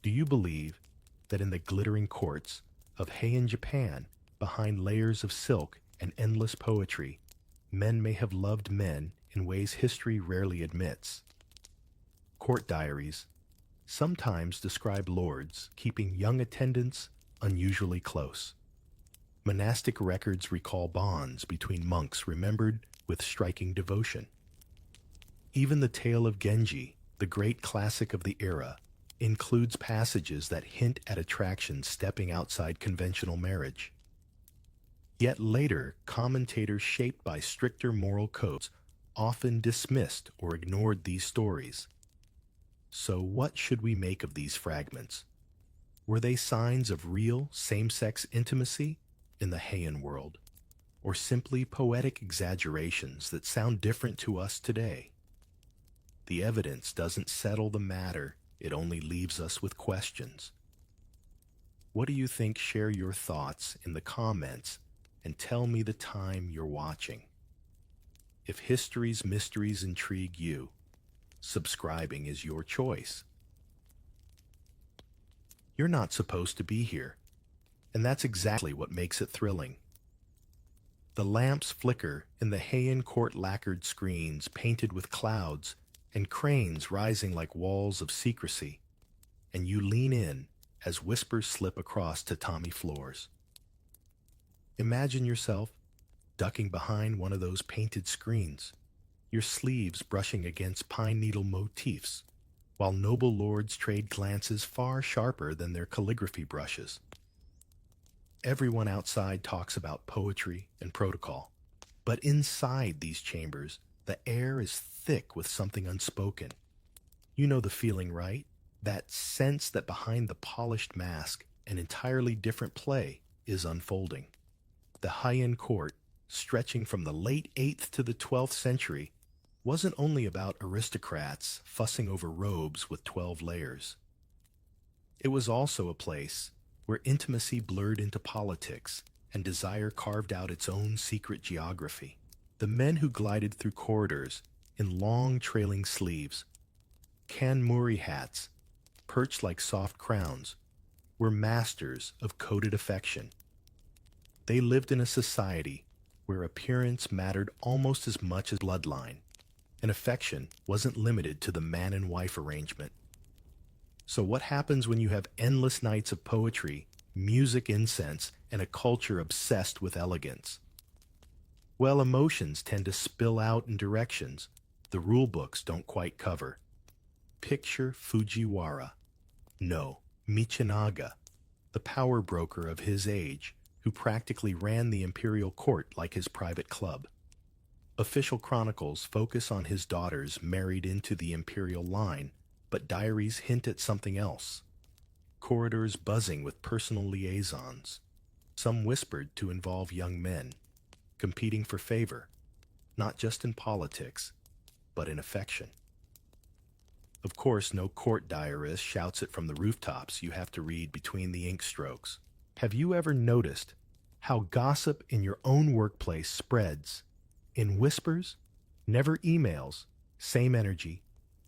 Do you believe that in the glittering courts of Heian, Japan, behind layers of silk and endless poetry, men may have loved men in ways history rarely admits? Court diaries sometimes describe lords keeping young attendants unusually close. Monastic records recall bonds between monks remembered with striking devotion. Even the tale of Genji, the great classic of the era, includes passages that hint at attraction stepping outside conventional marriage. Yet later, commentators shaped by stricter moral codes often dismissed or ignored these stories. So what should we make of these fragments? Were they signs of real same-sex intimacy in the Heian world, or simply poetic exaggerations that sound different to us today? The evidence doesn't settle the matter, it only leaves us with questions. What do you think? Share your thoughts in the comments and tell me the time you're watching. If history's mysteries intrigue you, subscribing is your choice. You're not supposed to be here, and that's exactly what makes it thrilling. The lamps flicker in the Heian court lacquered screens painted with clouds and cranes rising like walls of secrecy, and you lean in as whispers slip across tatami floors. Imagine yourself ducking behind one of those painted screens, your sleeves brushing against pine needle motifs, while noble lords trade glances far sharper than their calligraphy brushes. Everyone outside talks about poetry and protocol, but inside these chambers, the air is thick with something unspoken. You know the feeling, right? That sense that behind the polished mask, an entirely different play is unfolding. The Heian court, stretching from the late 8th to the 12th century, wasn't only about aristocrats fussing over robes with 12 layers. It was also a place where intimacy blurred into politics and desire carved out its own secret geography. The men who glided through corridors in long trailing sleeves, kanmuri hats, perched like soft crowns, were masters of coded affection. They lived in a society where appearance mattered almost as much as bloodline, and affection wasn't limited to the man and wife arrangement. So what happens when you have endless nights of poetry, music, incense, and a culture obsessed with elegance? Well, emotions tend to spill out in directions the rule books don't quite cover. Picture Fujiwara, no, Michinaga, the power broker of his age, who practically ran the imperial court like his private club. Official chronicles focus on his daughters married into the imperial line, but diaries hint at something else. Corridors buzzing with personal liaisons, some whispered to involve young men, competing for favor, not just in politics, but in affection. Of course, no court diarist shouts it from the rooftops. You have to read between the ink strokes. Have you ever noticed how gossip in your own workplace spreads in whispers, never emails, same energy,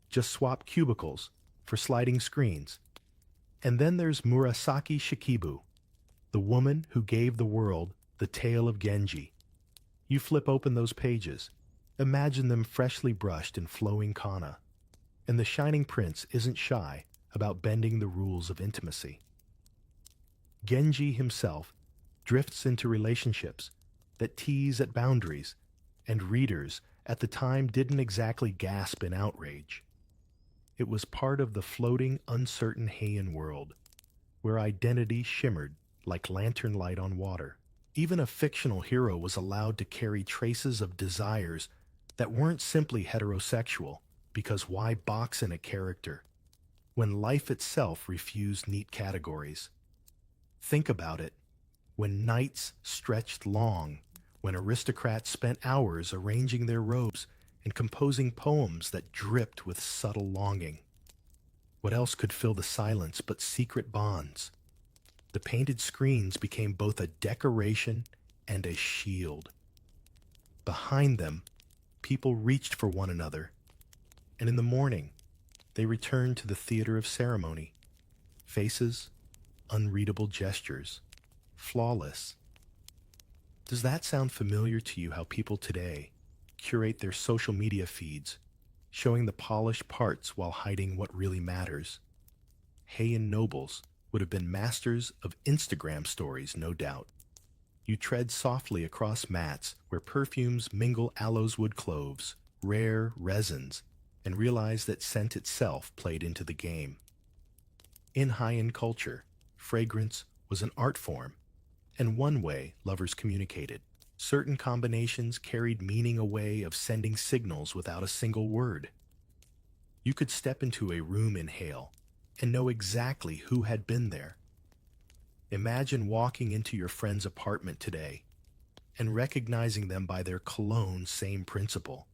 just swap cubicles for sliding screens? And then there's Murasaki Shikibu, the woman who gave the world the tale of Genji. You flip open those pages, imagine them freshly brushed in flowing kana, and the shining prince isn't shy about bending the rules of intimacy. Genji himself drifts into relationships that tease at boundaries, and readers at the time didn't exactly gasp in outrage. It was part of the floating, uncertain Heian world, where identity shimmered like lantern light on water. Even a fictional hero was allowed to carry traces of desires that weren't simply heterosexual, because why box in a character when life itself refused neat categories? Think about it. When nights stretched long, when aristocrats spent hours arranging their robes and composing poems that dripped with subtle longing. What else could fill the silence but secret bonds? The painted screens became both a decoration and a shield. Behind them, people reached for one another, and in the morning, they returned to the theater of ceremony, Faces, unreadable gestures, flawless. Does that sound familiar to you, how people today curate their social media feeds, showing the polished parts while hiding what really matters? Heian nobles would have been masters of Instagram stories, no doubt. You tread softly across mats where perfumes mingle aloes wood cloves, rare resins, and realize that scent itself played into the game. In Heian culture, fragrance was an art form, and one way lovers communicated. Certain combinations carried meaning, a way of sending signals without a single word. You could step into a room, inhale, and know exactly who had been there. Imagine walking into your friend's apartment today and recognizing them by their cologne, same principle.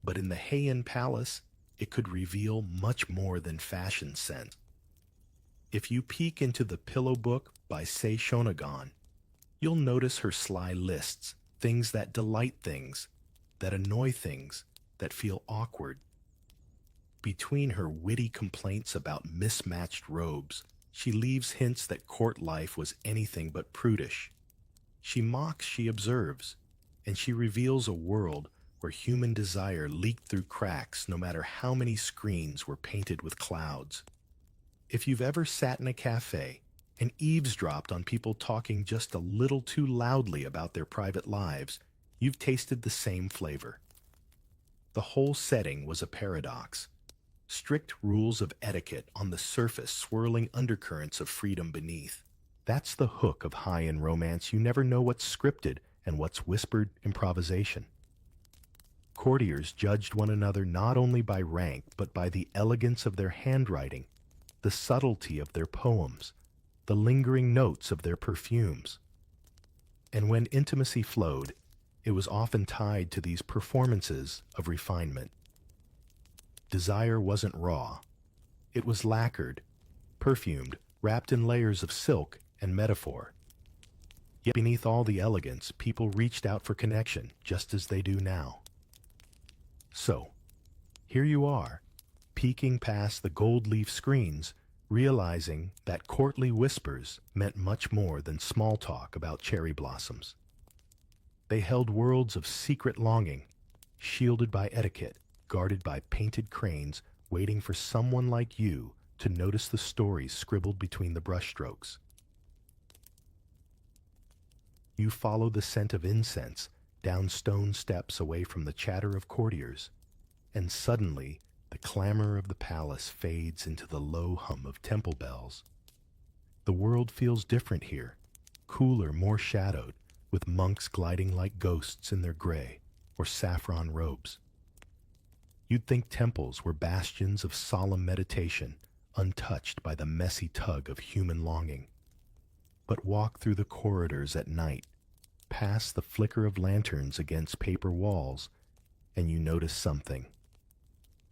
But in the Heian palace, it could reveal much more than fashion sense. If you peek into the Pillow Book by Sei Shonagon, you'll notice her sly lists, things that delight, things that annoy, things that feel awkward. Between her witty complaints about mismatched robes, she leaves hints that court life was anything but prudish. She mocks, she observes, and she reveals a world where human desire leaked through cracks no matter how many screens were painted with clouds. If you've ever sat in a cafe and eavesdropped on people talking just a little too loudly about their private lives, you've tasted the same flavor. The whole setting was a paradox. Strict rules of etiquette on the surface, swirling undercurrents of freedom beneath. That's the hook of Heian romance. You never know what's scripted and what's whispered improvisation. Courtiers judged one another not only by rank, but by the elegance of their handwriting, the subtlety of their poems, the lingering notes of their perfumes. And when intimacy flowed, it was often tied to these performances of refinement. Desire wasn't raw. It was lacquered, perfumed, wrapped in layers of silk and metaphor. Yet beneath all the elegance, people reached out for connection, just as they do now. So, here you are, peeking past the gold leaf screens, realizing that courtly whispers meant much more than small talk about cherry blossoms. They held worlds of secret longing, shielded by etiquette, guarded by painted cranes, waiting for someone like you to notice the stories scribbled between the brushstrokes. You follow the scent of incense down stone steps away from the chatter of courtiers, and suddenly the clamor of the palace fades into the low hum of temple bells. The world feels different here, cooler, more shadowed, with monks gliding like ghosts in their gray or saffron robes. You'd think temples were bastions of solemn meditation, untouched by the messy tug of human longing. But walk through the corridors at night, past the flicker of lanterns against paper walls, and you notice something.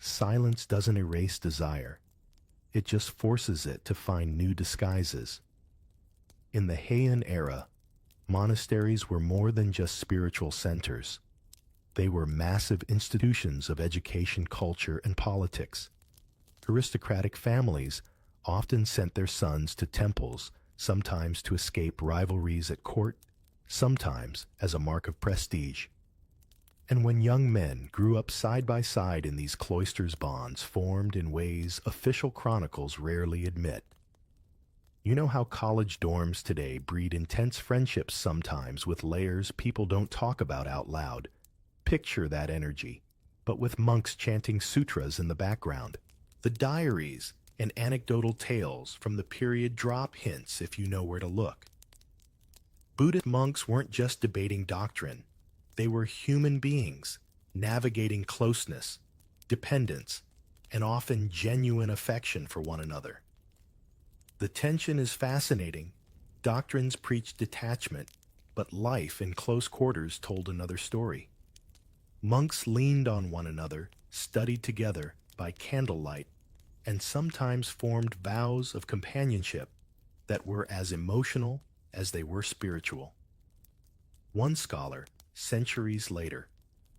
Silence doesn't erase desire. It just forces it to find new disguises. In the Heian era, monasteries were more than just spiritual centers. They were massive institutions of education, culture, and politics. Aristocratic families often sent their sons to temples, sometimes to escape rivalries at court, sometimes as a mark of prestige. And when young men grew up side by side in these cloisters, bonds formed in ways official chronicles rarely admit. You know how college dorms today breed intense friendships, sometimes with layers people don't talk about out loud. Picture that energy, but with monks chanting sutras in the background. The diaries and anecdotal tales from the period drop hints if you know where to look. Buddhist monks weren't just debating doctrine. They were human beings, navigating closeness, dependence, and often genuine affection for one another. The tension is fascinating. Doctrines preached detachment, but life in close quarters told another story. Monks leaned on one another, studied together by candlelight, and sometimes formed vows of companionship that were as emotional as they were spiritual. One scholar, centuries later,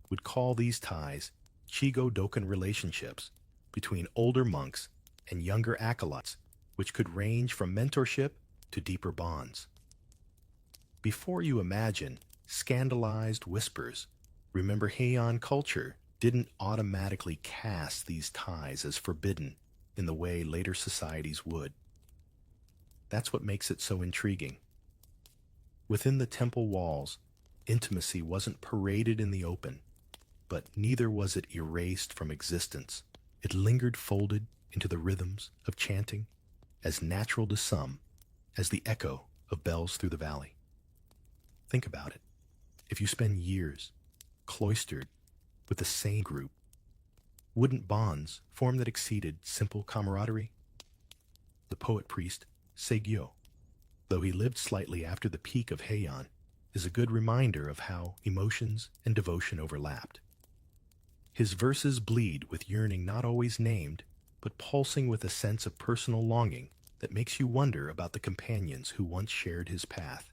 would call these ties Chigo-dokan relationships between older monks and younger acolytes, which could range from mentorship to deeper bonds. Before you imagine scandalized whispers, remember Heian culture didn't automatically cast these ties as forbidden in the way later societies would. That's what makes it so intriguing. Within the temple walls, intimacy wasn't paraded in the open, but neither was it erased from existence. It lingered folded into the rhythms of chanting, as natural to some as the echo of bells through the valley. Think about it. If you spend years cloistered with the same group, wouldn't bonds form that exceeded simple camaraderie? The poet-priest Seigyo, though he lived slightly after the peak of Heian, is a good reminder of how emotions and devotion overlapped. His verses bleed with yearning not always named, but pulsing with a sense of personal longing that makes you wonder about the companions who once shared his path.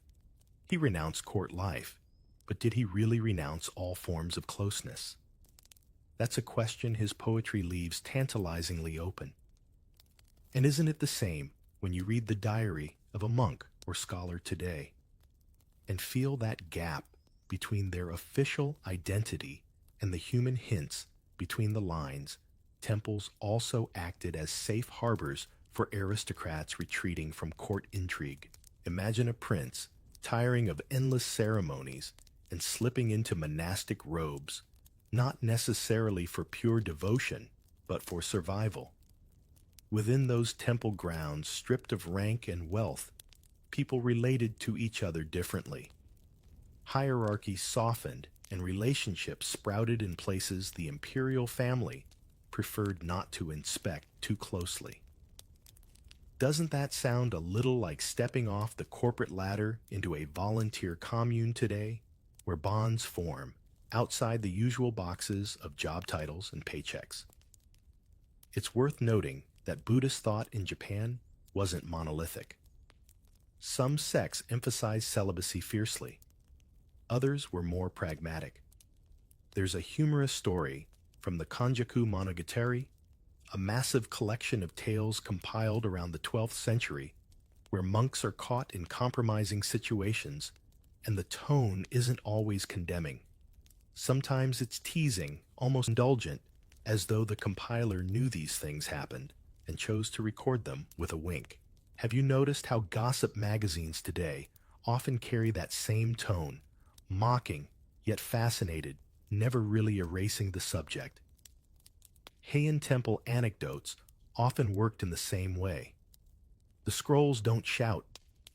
He renounced court life, but did he really renounce all forms of closeness? That's a question his poetry leaves tantalizingly open. And isn't it the same when you read the diary of a monk or scholar today and feel that gap between their official identity and the human hints between the lines? Temples also acted as safe harbors for aristocrats retreating from court intrigue. Imagine a prince tiring of endless ceremonies and slipping into monastic robes, not necessarily for pure devotion, but for survival. Within those temple grounds, stripped of rank and wealth, people related to each other differently. Hierarchy softened and relationships sprouted in places the imperial family preferred not to inspect too closely. Doesn't that sound a little like stepping off the corporate ladder into a volunteer commune today, where bonds form outside the usual boxes of job titles and paychecks? It's worth noting that Buddhist thought in Japan wasn't monolithic. Some sects emphasized celibacy fiercely. Others were more pragmatic. There's a humorous story from the Kanjaku Monogatari, a massive collection of tales compiled around the 12th century, where monks are caught in compromising situations, and the tone isn't always condemning. Sometimes it's teasing, almost indulgent, as though the compiler knew these things happened and chose to record them with a wink. Have you noticed how gossip magazines today often carry that same tone, mocking, yet fascinated, never really erasing the subject? Heian temple anecdotes often worked in the same way. The scrolls don't shout,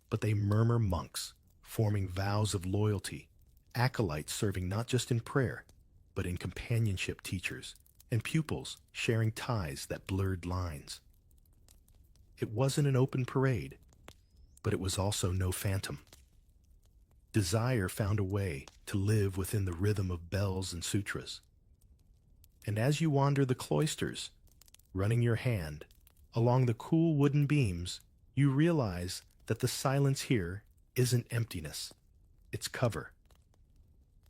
but they murmur monks, forming vows of loyalty, acolytes serving not just in prayer, but in companionship teachers, and pupils sharing ties that blurred lines. It wasn't an open parade, but it was also no phantom. Desire found a way to live within the rhythm of bells and sutras. And as you wander the cloisters, running your hand along the cool wooden beams, you realize that the silence here isn't emptiness, it's cover.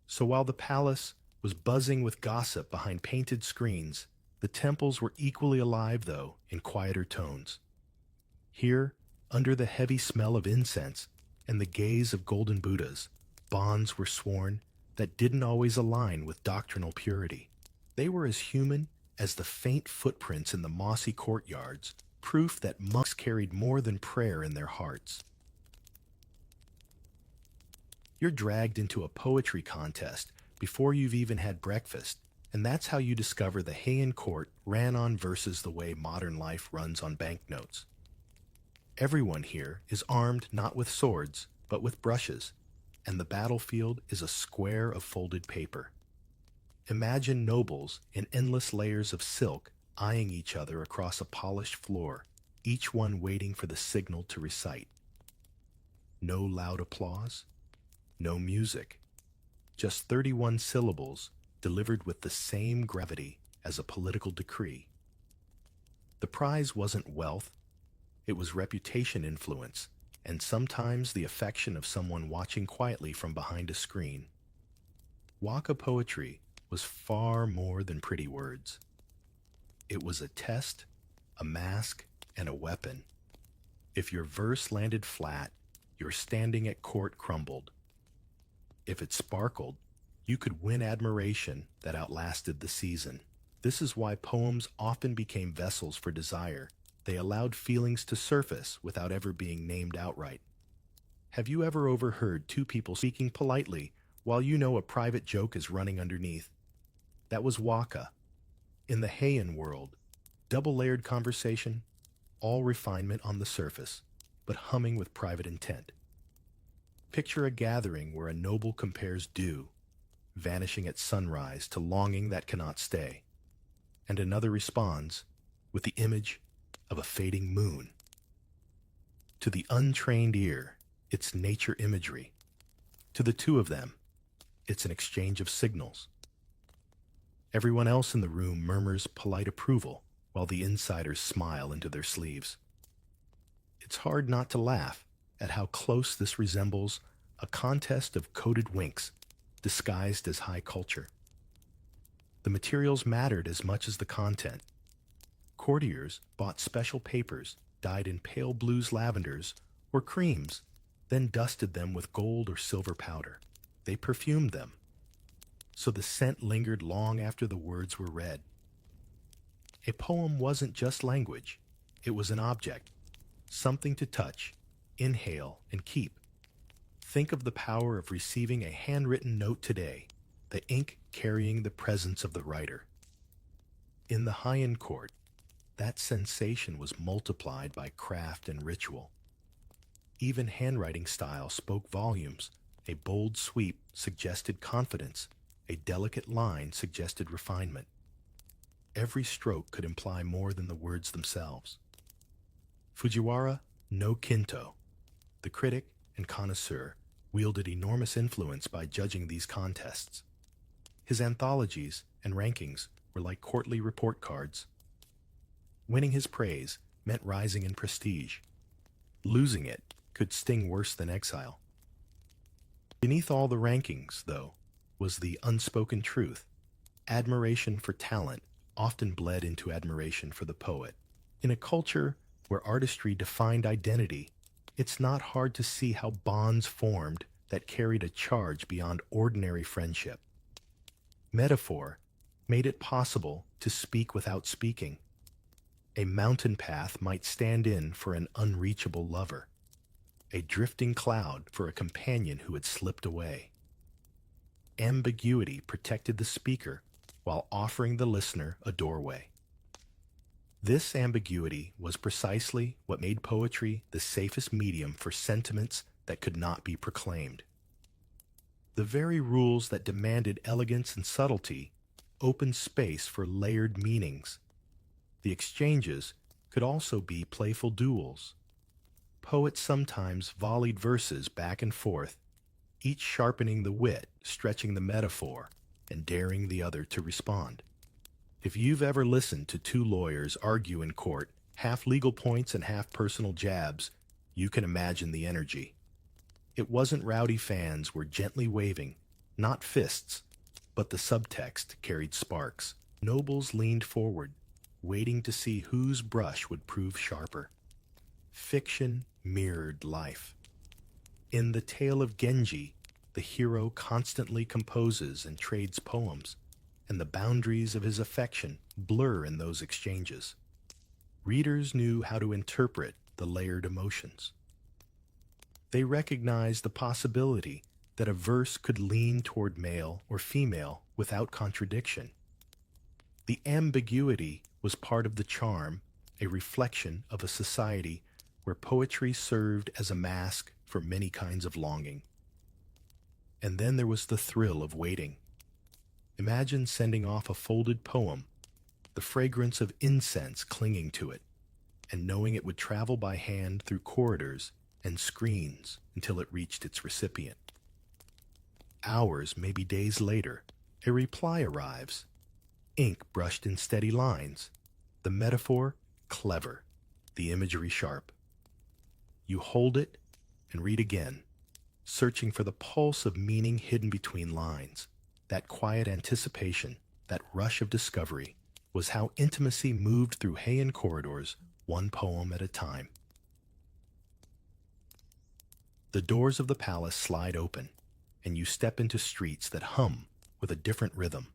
So while the palace was buzzing with gossip behind painted screens, the temples were equally alive, though, in quieter tones. Here, under the heavy smell of incense and the gaze of golden Buddhas, bonds were sworn that didn't always align with doctrinal purity. They were as human as the faint footprints in the mossy courtyards, proof that monks carried more than prayer in their hearts. You're dragged into a poetry contest before you've even had breakfast, and that's how you discover the Heian court ran on verses the way modern life runs on banknotes. Everyone here is armed not with swords, but with brushes, and the battlefield is a square of folded paper. Imagine nobles in endless layers of silk eyeing each other across a polished floor, each one waiting for the signal to recite. No loud applause, no music, just 31 syllables delivered with the same gravity as a political decree. The prize wasn't wealth, it was reputation influence, and sometimes the affection of someone watching quietly from behind a screen. Waka poetry was far more than pretty words. It was a test, a mask, and a weapon, If your verse landed flat, your standing at court crumbled. If it sparkled, you could win admiration that outlasted the season. This is why poems often became vessels for desire. They allowed feelings to surface without ever being named outright. Have you ever overheard two people speaking politely while you know a private joke is running underneath? That was waka. In the Heian world, double-layered conversation, all refinement on the surface, but humming with private intent. Picture a gathering where a noble compares dew, vanishing at sunrise, to longing that cannot stay, and another responds with the image of a fading moon. To the untrained ear, it's nature imagery. To the two of them, it's an exchange of signals. Everyone else in the room murmurs polite approval, while the insiders smile into their sleeves. It's hard not to laugh at how close this resembles a contest of coded winks disguised as high culture. The materials mattered as much as the content. Courtiers bought special papers dyed in pale blues, lavenders, or creams, then dusted them with gold or silver powder. They perfumed them, so the scent lingered long after the words were read. A poem wasn't just language, it was an object, something to touch, inhale, and keep. Think of the power of receiving a handwritten note today, the ink carrying the presence of the writer. In the Heian court, that sensation was multiplied by craft and ritual. Even handwriting style spoke volumes. A bold sweep suggested confidence. A delicate line suggested refinement. Every stroke could imply more than the words themselves. Fujiwara no Kinto, the critic and connoisseur, wielded enormous influence by judging these contests. His anthologies and rankings were like courtly report cards. Winning his praise meant rising in prestige. Losing it could sting worse than exile. Beneath all the rankings, though, was the unspoken truth. Admiration for talent often bled into admiration for the poet. In a culture where artistry defined identity, it's not hard to see how bonds formed that carried a charge beyond ordinary friendship. Metaphor made it possible to speak without speaking. A mountain path might stand in for an unreachable lover, a drifting cloud for a companion who had slipped away. Ambiguity protected the speaker while offering the listener a doorway. This ambiguity was precisely what made poetry the safest medium for sentiments that could not be proclaimed. The very rules that demanded elegance and subtlety opened space for layered meanings. The exchanges could also be playful duels. Poets sometimes volleyed verses back and forth, each sharpening the wit, stretching the metaphor, and daring the other to respond. If you've ever listened to two lawyers argue in court, half legal points and half personal jabs, you can imagine the energy. It wasn't rowdy fans were gently waving, not fists, but the subtext carried sparks. Nobles leaned forward, waiting to see whose brush would prove sharper. Fiction mirrored life. In the tale of Genji, the hero constantly composes and trades poems, and the boundaries of his affection blur in those exchanges. Readers knew how to interpret the layered emotions. They recognized the possibility that a verse could lean toward male or female without contradiction. The ambiguity was part of the charm, a reflection of a society where poetry served as a mask for many kinds of longing. And then there was the thrill of waiting. Imagine sending off a folded poem, the fragrance of incense clinging to it, and knowing it would travel by hand through corridors and screens until it reached its recipient. Hours, maybe days later, a reply arrives. Ink brushed in steady lines. The metaphor, clever. The imagery, sharp. You hold it and read again, searching for the pulse of meaning hidden between lines. That quiet anticipation, that rush of discovery, was how intimacy moved through Heian corridors, one poem at a time. The doors of the palace slide open, and you step into streets that hum with a different rhythm,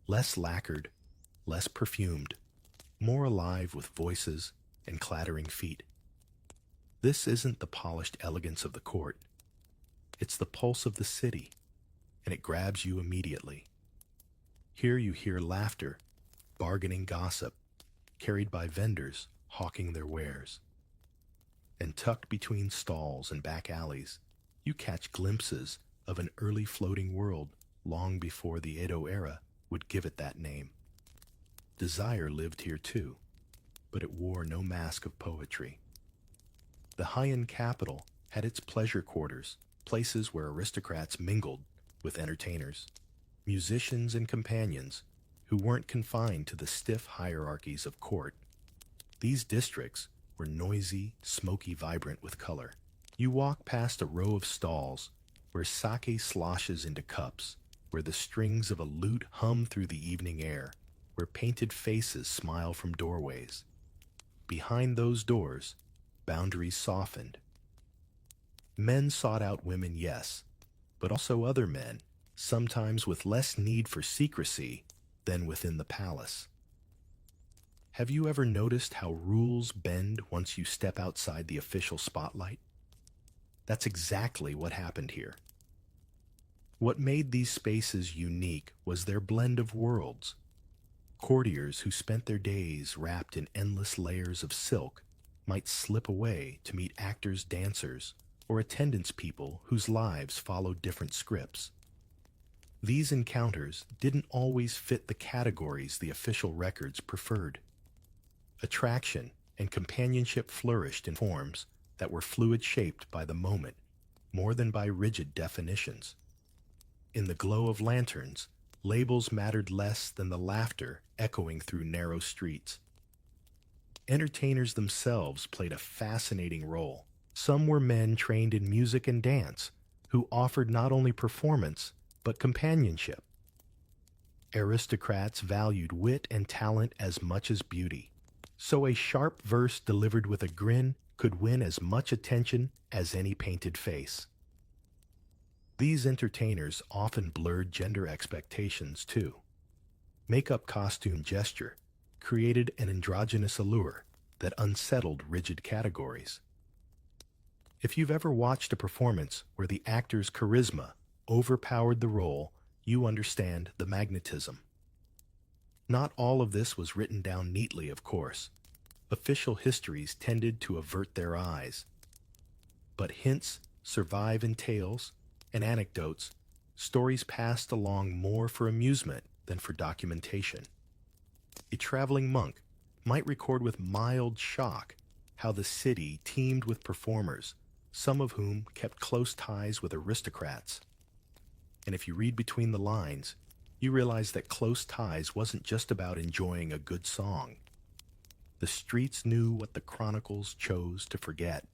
less lacquered, less perfumed, more alive with voices and clattering feet. This isn't the polished elegance of the court. It's the pulse of the city, and it grabs you immediately. Here you hear laughter, bargaining gossip, carried by vendors hawking their wares. And tucked between stalls and back alleys, you catch glimpses of an early floating world long before the Edo era would give it that name. Desire lived here too, but it wore no mask of poetry. The Heian capital had its pleasure quarters, places where aristocrats mingled with entertainers, musicians and companions who weren't confined to the stiff hierarchies of court. These districts were noisy, smoky, vibrant with color. You walk past a row of stalls where sake sloshes into cups, where the strings of a lute hum through the evening air, where painted faces smile from doorways. Behind those doors, boundaries softened. Men sought out women, yes, but also other men, sometimes with less need for secrecy than within the palace. Have you ever noticed how rules bend once you step outside the official spotlight? That's exactly what happened here. What made these spaces unique was their blend of worlds. Courtiers who spent their days wrapped in endless layers of silk might slip away to meet actors, dancers, or attendance people whose lives followed different scripts. These encounters didn't always fit the categories the official records preferred. Attraction and companionship flourished in forms that were fluid, shaped by the moment more than by rigid definitions. In the glow of lanterns, labels mattered less than the laughter echoing through narrow streets. Entertainers themselves played a fascinating role. Some were men trained in music and dance who offered not only performance but companionship. Aristocrats valued wit and talent as much as beauty, so a sharp verse delivered with a grin could win as much attention as any painted face. These entertainers often blurred gender expectations too. Makeup, costume, gesture created an androgynous allure that unsettled rigid categories. If you've ever watched a performance where the actor's charisma overpowered the role, you understand the magnetism. Not all of this was written down neatly, of course. Official histories tended to avert their eyes. But hints survive in tales and anecdotes, stories passed along more for amusement than for documentation. A traveling monk might record with mild shock how the city teemed with performers, some of whom kept close ties with aristocrats. And if you read between the lines, you realize that close ties wasn't just about enjoying a good song. The streets knew what the chronicles chose to forget.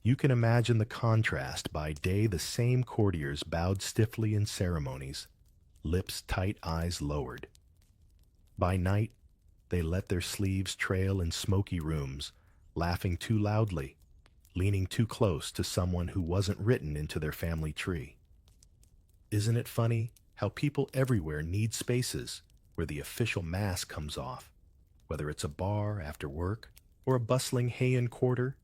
You can imagine the contrast. By day, the same courtiers bowed stiffly in ceremonies, lips tight, eyes lowered. By night, they let their sleeves trail in smoky rooms, laughing too loudly, leaning too close to someone who wasn't written into their family tree. Isn't it funny how people everywhere need spaces where the official mask comes off? Whether it's a bar after work or a bustling Heian quarter,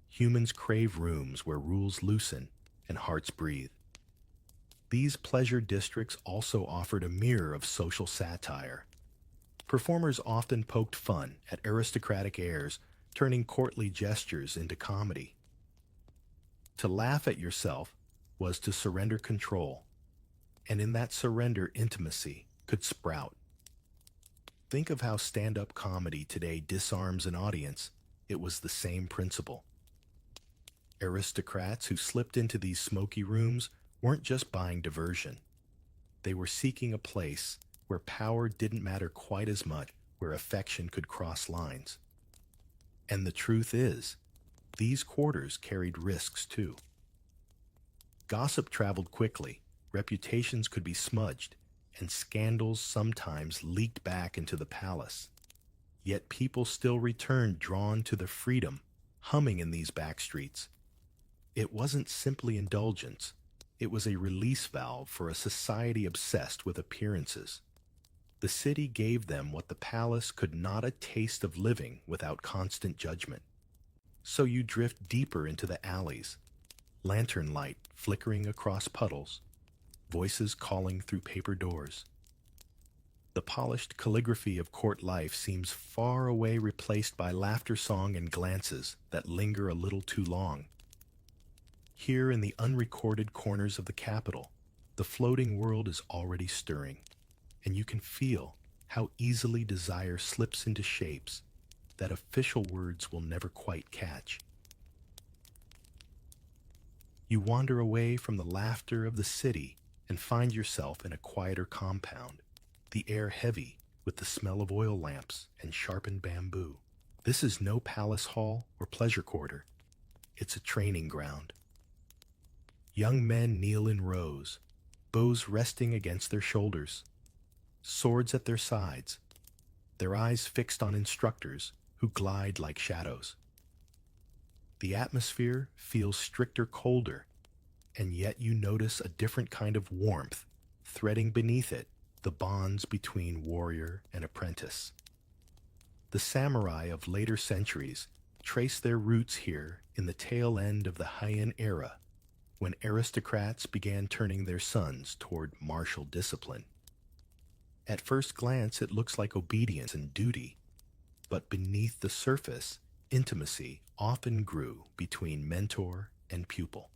humans crave rooms where rules loosen and hearts breathe. These pleasure districts also offered a mirror of social satire. Performers often poked fun at aristocratic airs, turning courtly gestures into comedy. To laugh at yourself was to surrender control, and in that surrender, intimacy could sprout. Think of how stand-up comedy today disarms an audience. It was the same principle. Aristocrats who slipped into these smoky rooms weren't just buying diversion. They were seeking a place where power didn't matter quite as much, where affection could cross lines. And the truth is, these quarters carried risks too. Gossip traveled quickly, reputations could be smudged, and scandals sometimes leaked back into the palace. Yet people still returned, drawn to the freedom humming in these back streets. It wasn't simply indulgence, it was a release valve for a society obsessed with appearances. The city gave them what the palace could not, a taste of living without constant judgment. So you drift deeper into the alleys, lantern light flickering across puddles, voices calling through paper doors. The polished calligraphy of court life seems far away, replaced by laughter song and glances that linger a little too long. Here in the unrecorded corners of the capital, the floating world is already stirring, and you can feel how easily desire slips into shapes that official words will never quite catch. You wander away from the laughter of the city and find yourself in a quieter compound, the air heavy with the smell of oil lamps and sharpened bamboo. This is no palace hall or pleasure quarter. It's a training ground. Young men kneel in rows, bows resting against their shoulders, swords at their sides, their eyes fixed on instructors who glide like shadows. The atmosphere feels stricter, colder, and yet you notice a different kind of warmth threading beneath it the bonds between warrior and apprentice. The samurai of later centuries trace their roots here in the tail end of the Heian era, when aristocrats began turning their sons toward martial discipline. At first glance, it looks like obedience and duty, but beneath the surface, intimacy often grew between mentor and pupil.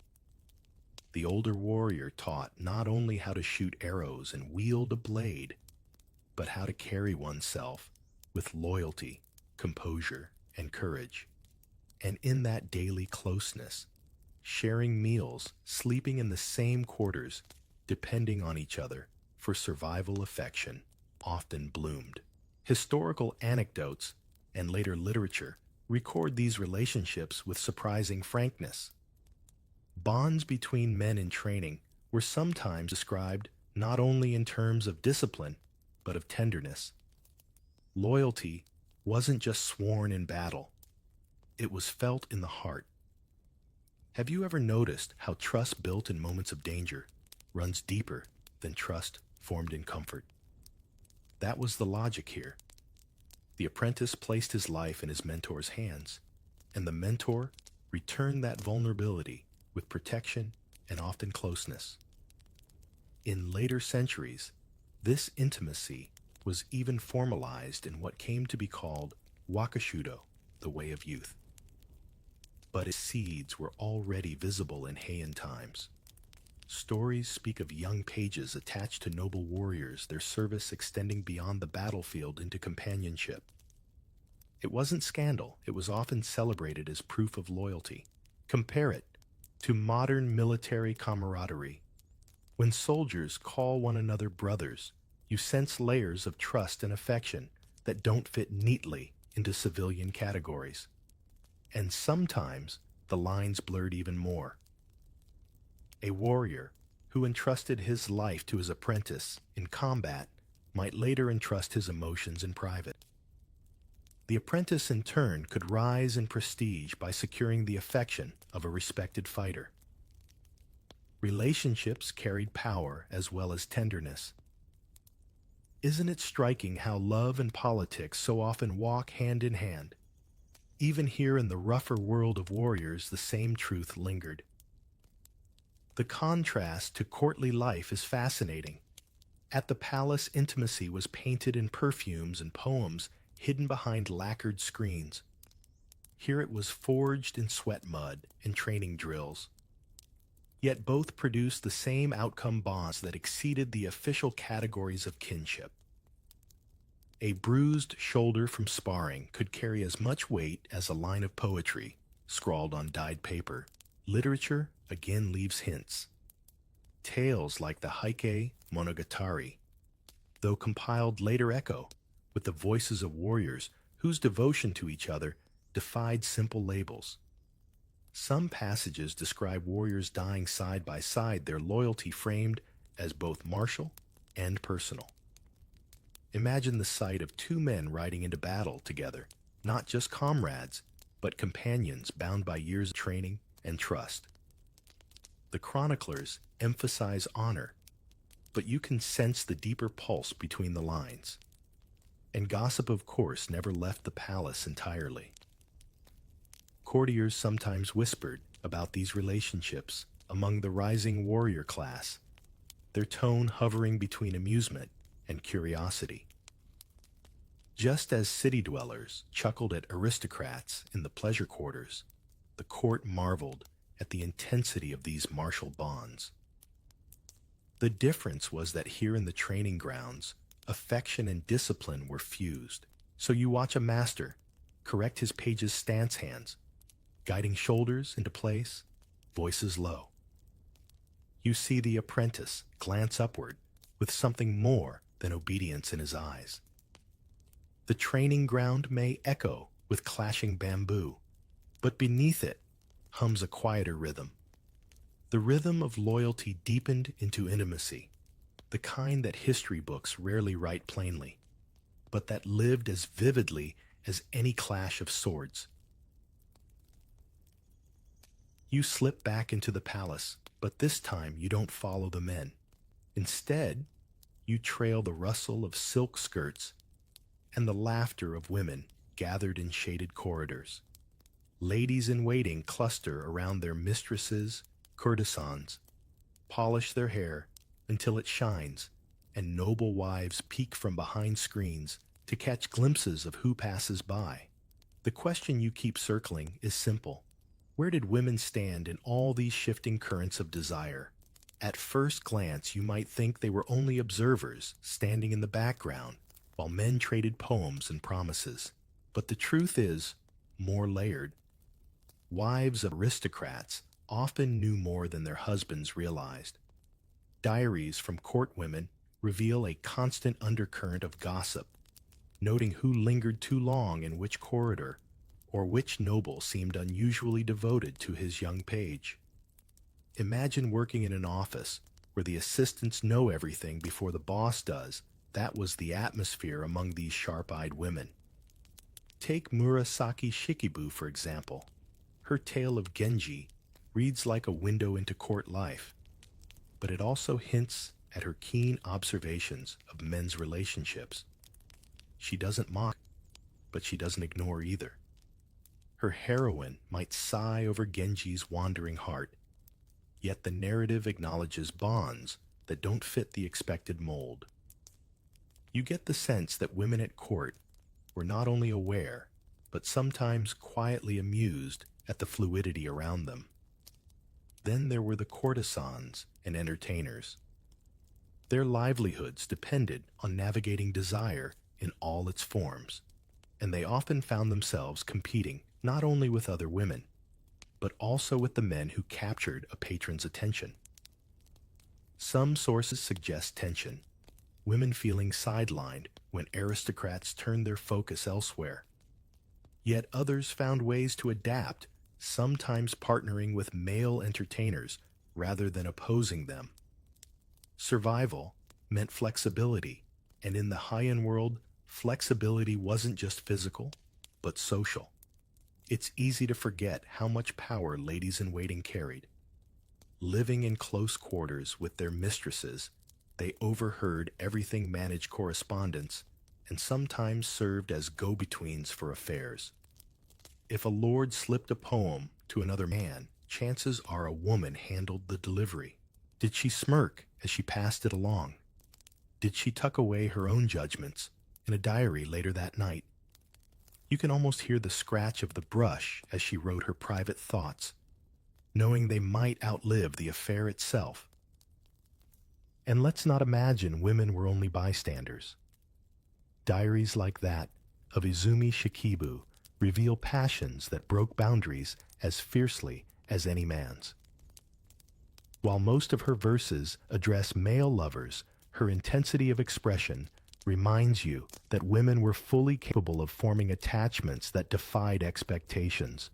The older warrior taught not only how to shoot arrows and wield a blade, but how to carry oneself with loyalty, composure, and courage. And in that daily closeness, sharing meals, sleeping in the same quarters, depending on each other for survival, affection often bloomed. Historical anecdotes and later literature record these relationships with surprising frankness. Bonds between men in training were sometimes described not only in terms of discipline, but of tenderness. Loyalty wasn't just sworn in battle, it was felt in the heart. Have you ever noticed how trust built in moments of danger runs deeper than trust formed in comfort? That was the logic here. The apprentice placed his life in his mentor's hands, and the mentor returned that vulnerability with protection and often closeness. In later centuries, this intimacy was even formalized in what came to be called wakashudo, the way of youth. But its seeds were already visible in Heian times. Stories speak of young pages attached to noble warriors, their service extending beyond the battlefield into companionship. It wasn't scandal, it was often celebrated as proof of loyalty. Compare it to modern military camaraderie. When soldiers call one another brothers, you sense layers of trust and affection that don't fit neatly into civilian categories. And sometimes the lines blurred even more. A warrior who entrusted his life to his apprentice in combat might later entrust his emotions in private. The apprentice, in turn, could rise in prestige by securing the affection of a respected fighter. Relationships carried power as well as tenderness. Isn't it striking how love and politics so often walk hand in hand? Even here in the rougher world of warriors, the same truth lingered. The contrast to courtly life is fascinating. At the palace, intimacy was painted in perfumes and poems hidden behind lacquered screens. Here it was forged in sweat mud and training drills. Yet both produced the same outcome, bonds that exceeded the official categories of kinship. A bruised shoulder from sparring could carry as much weight as a line of poetry scrawled on dyed paper. Literature again leaves hints. Tales like the Heike Monogatari, though compiled later, echo with the voices of warriors whose devotion to each other defied simple labels. Some passages describe warriors dying side by side, their loyalty framed as both martial and personal. Imagine the sight of two men riding into battle together, not just comrades, but companions bound by years of training and trust. The chroniclers emphasize honor, but you can sense the deeper pulse between the lines. And gossip, of course, never left the palace entirely. Courtiers sometimes whispered about these relationships among the rising warrior class, their tone hovering between amusement and curiosity. Just as city dwellers chuckled at aristocrats in the pleasure quarters, the court marveled at the intensity of these martial bonds. The difference was that here in the training grounds, affection and discipline were fused. So you watch a master correct his page's stance hands, guiding shoulders into place, voices low. You see the apprentice glance upward with something more than obedience in his eyes. The training ground may echo with clashing bamboo, but beneath it hums a quieter rhythm. The rhythm of loyalty deepened into intimacy, the kind that history books rarely write plainly, but that lived as vividly as any clash of swords. You slip back into the palace, but this time you don't follow the men. Instead, you trail the rustle of silk skirts and the laughter of women gathered in shaded corridors. Ladies in waiting cluster around their mistresses, courtesans, polish their hair until it shines, and noble wives peek from behind screens to catch glimpses of who passes by. The question you keep circling is simple. Where did women stand in all these shifting currents of desire? At first glance, you might think they were only observers standing in the background while men traded poems and promises. But the truth is more layered. Wives of aristocrats often knew more than their husbands realized. Diaries from court women reveal a constant undercurrent of gossip, noting who lingered too long in which corridor, or which noble seemed unusually devoted to his young page. Imagine working in an office where the assistants know everything before the boss does. That was the atmosphere among these sharp-eyed women. Take Murasaki Shikibu, for example. Her tale of Genji reads like a window into court life, but it also hints at her keen observations of men's relationships. She doesn't mock, but she doesn't ignore either. Her heroine might sigh over Genji's wandering heart, yet the narrative acknowledges bonds that don't fit the expected mold. You get the sense that women at court were not only aware, but sometimes quietly amused at the fluidity around them. Then there were the courtesans and entertainers. Their livelihoods depended on navigating desire in all its forms, and they often found themselves competing not only with other women, but also with the men who captured a patron's attention. Some sources suggest tension, women feeling sidelined when aristocrats turned their focus elsewhere. Yet others found ways to adapt, sometimes partnering with male entertainers rather than opposing them. Survival meant flexibility, and in the Heian world, flexibility wasn't just physical, but social. It's easy to forget how much power ladies-in-waiting carried. Living in close quarters with their mistresses, they overheard everything, managed correspondence, and sometimes served as go-betweens for affairs. If a lord slipped a poem to another man, chances are a woman handled the delivery. Did she smirk as she passed it along? Did she tuck away her own judgments in a diary later that night? You can almost hear the scratch of the brush as she wrote her private thoughts, knowing they might outlive the affair itself. And let's not imagine women were only bystanders. Diaries like that of Izumi Shikibu reveal passions that broke boundaries as fiercely as any man's. While most of her verses address male lovers, her intensity of expression reminds you that women were fully capable of forming attachments that defied expectations.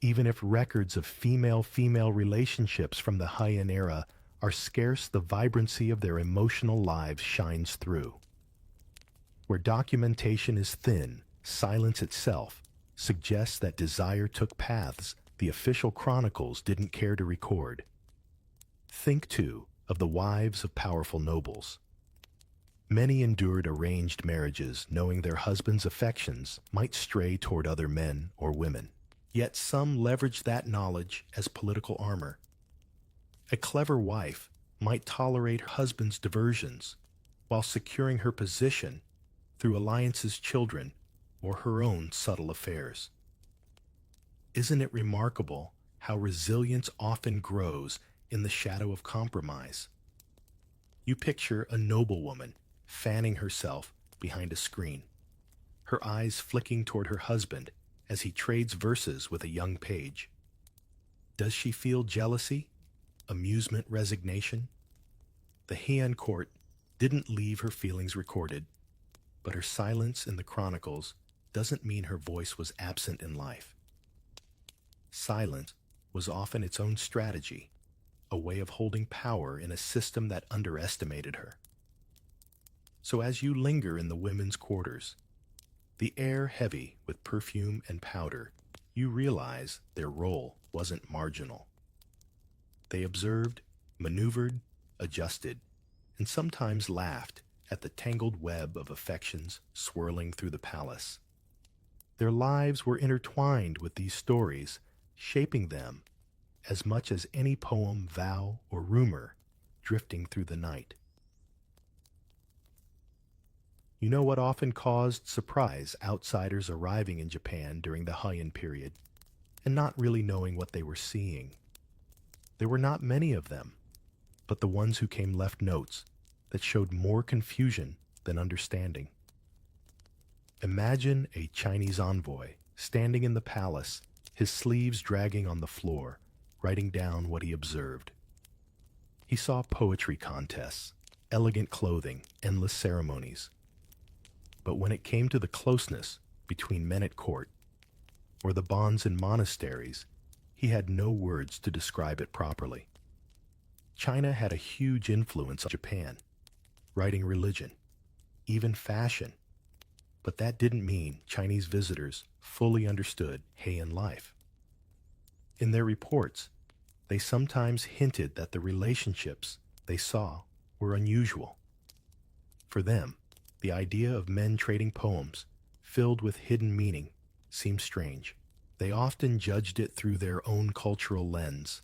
Even if records of female-female relationships from the Heian era are scarce, the vibrancy of their emotional lives shines through. Where documentation is thin, silence itself suggests that desire took paths the official chronicles didn't care to record. Think, too, of the wives of powerful nobles. Many endured arranged marriages knowing their husbands' affections might stray toward other men or women. Yet some leveraged that knowledge as political armor. A clever wife might tolerate her husband's diversions while securing her position through alliances, children, or her own subtle affairs. Isn't it remarkable how resilience often grows in the shadow of compromise? You picture a noblewoman fanning herself behind a screen, her eyes flicking toward her husband as he trades verses with a young page. Does she feel jealousy, amusement, resignation? The Heian court didn't leave her feelings recorded, but her silence in the chronicles doesn't mean her voice was absent in life. Silence was often its own strategy, a way of holding power in a system that underestimated her. So as you linger in the women's quarters, the air heavy with perfume and powder, you realize their role wasn't marginal. They observed, maneuvered, adjusted, and sometimes laughed at the tangled web of affections swirling through the palace. Their lives were intertwined with these stories, shaping them as much as any poem, vow, or rumor drifting through the night. You know what often caused surprise outsiders arriving in Japan during the Heian period and not really knowing what they were seeing? There were not many of them, but the ones who came left notes that showed more confusion than understanding. Imagine a Chinese envoy standing in the palace, his sleeves dragging on the floor, writing down what he observed. He saw poetry contests, elegant clothing, endless ceremonies. But when it came to the closeness between men at court, or the bonds in monasteries, he had no words to describe it properly. China had a huge influence on Japan, writing religion, even fashion. But that didn't mean Chinese visitors fully understood Heian life. In their reports, they sometimes hinted that the relationships they saw were unusual. For them, the idea of men trading poems filled with hidden meaning seemed strange. They often judged it through their own cultural lens.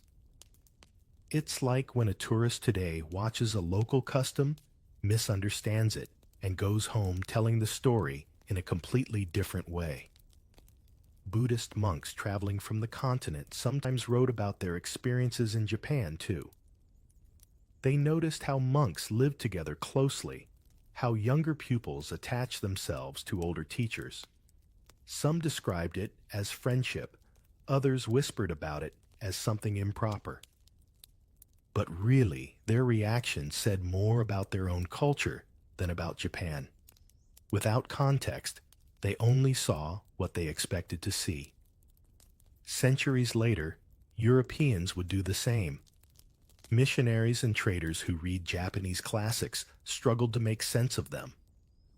It's like when a tourist today watches a local custom, misunderstands it, and goes home telling the story in a completely different way. Buddhist monks traveling from the continent sometimes wrote about their experiences in Japan, too. They noticed how monks lived together closely, how younger pupils attached themselves to older teachers. Some described it as friendship, others whispered about it as something improper. But really, their reaction said more about their own culture than about Japan. Without context, they only saw what they expected to see. Centuries later, Europeans would do the same. Missionaries and traders who read Japanese classics struggled to make sense of them.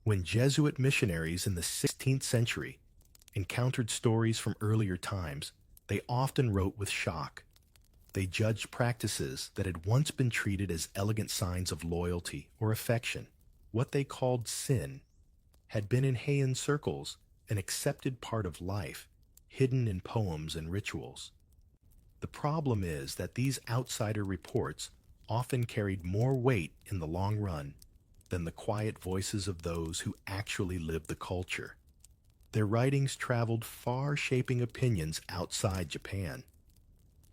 When Jesuit missionaries in the 16th century encountered stories from earlier times, they often wrote with shock. They judged practices that had once been treated as elegant signs of loyalty or affection. What they called sin had been in Heian circles an accepted part of life, hidden in poems and rituals. The problem is that these outsider reports often carried more weight in the long run than the quiet voices of those who actually lived the culture. Their writings traveled far, shaping opinions outside Japan.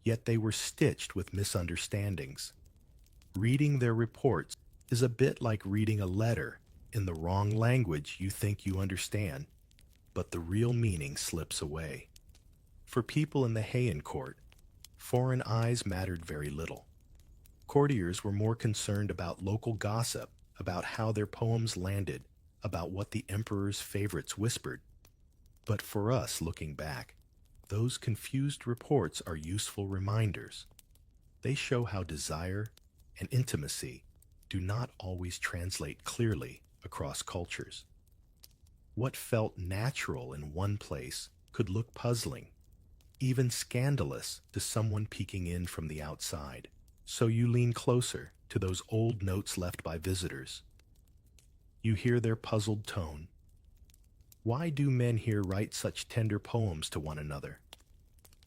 Yet they were stitched with misunderstandings. Reading their reports is a bit like reading a letter in the wrong language you think you understand, but the real meaning slips away. For people in the Heian court, foreign eyes mattered very little. Courtiers were more concerned about local gossip, about how their poems landed, about what the emperor's favorites whispered. But for us, looking back, those confused reports are useful reminders. They show how desire and intimacy do not always translate clearly across cultures. What felt natural in one place could look puzzling, even scandalous to someone peeking in from the outside. So you lean closer to those old notes left by visitors. You hear their puzzled tone. Why do men here write such tender poems to one another?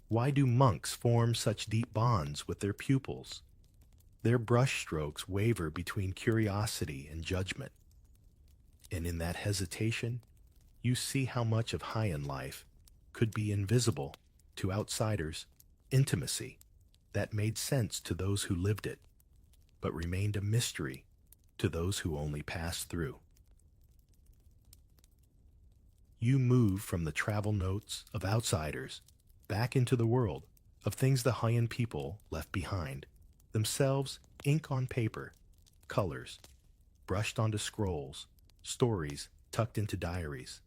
Why do monks form such deep bonds with their pupils? Their brushstrokes waver between curiosity and judgment. And in that hesitation, you see how much of Heian life could be invisible to outsiders, intimacy that made sense to those who lived it, but remained a mystery to those who only passed through. You move from the travel notes of outsiders back into the world of things the Heian people left behind, themselves ink on paper, colors, brushed onto scrolls, stories tucked into diaries.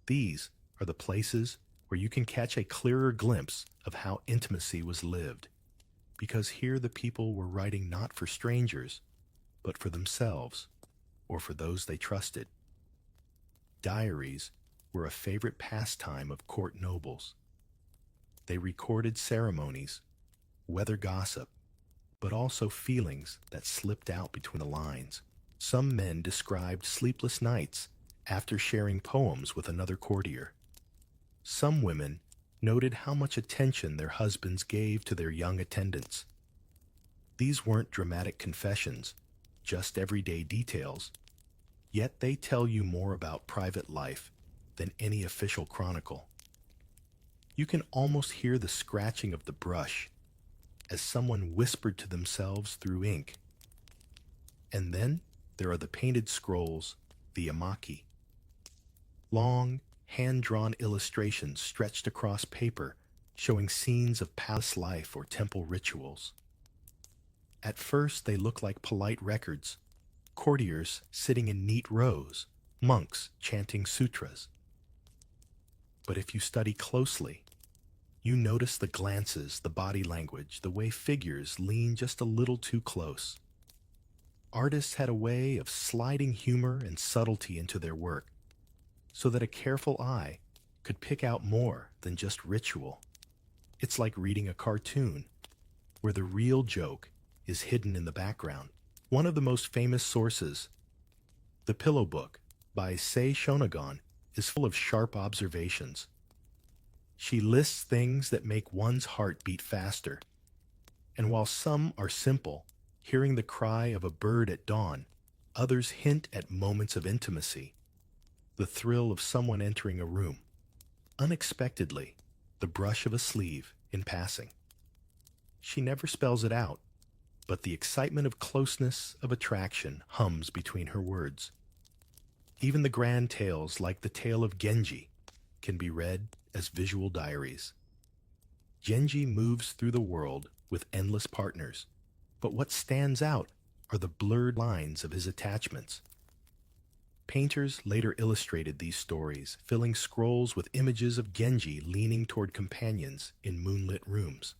These are the places where you can catch a clearer glimpse of how intimacy was lived, because here the people were writing not for strangers, but for themselves, or for those they trusted. Diaries were a favorite pastime of court nobles. They recorded ceremonies, weather gossip, but also feelings that slipped out between the lines. Some men described sleepless nights after sharing poems with another courtier. Some women noted how much attention their husbands gave to their young attendants. These weren't dramatic confessions, just everyday details, yet they tell you more about private life than any official chronicle. You can almost hear the scratching of the brush as someone whispered to themselves through ink. And then there are the painted scrolls, the emaki. Long, hand-drawn illustrations stretched across paper showing scenes of palace life or temple rituals. At first they look like polite records, courtiers sitting in neat rows, monks chanting sutras. But if you study closely, you notice the glances, the body language, the way figures lean just a little too close. Artists had a way of sliding humor and subtlety into their work, so that a careful eye could pick out more than just ritual. It's like reading a cartoon, where the real joke is hidden in the background. One of the most famous sources, The Pillow Book by Sei Shonagon, is full of sharp observations. She lists things that make one's heart beat faster. And while some are simple, hearing the cry of a bird at dawn, others hint at moments of intimacy. The thrill of someone entering a room, unexpectedly, the brush of a sleeve in passing. She never spells it out, but the excitement of closeness, of attraction, hums between her words. Even the grand tales, like the tale of Genji, can be read as visual diaries. Genji moves through the world with endless partners, but what stands out are the blurred lines of his attachments. Painters later illustrated these stories, filling scrolls with images of Genji leaning toward companions in moonlit rooms.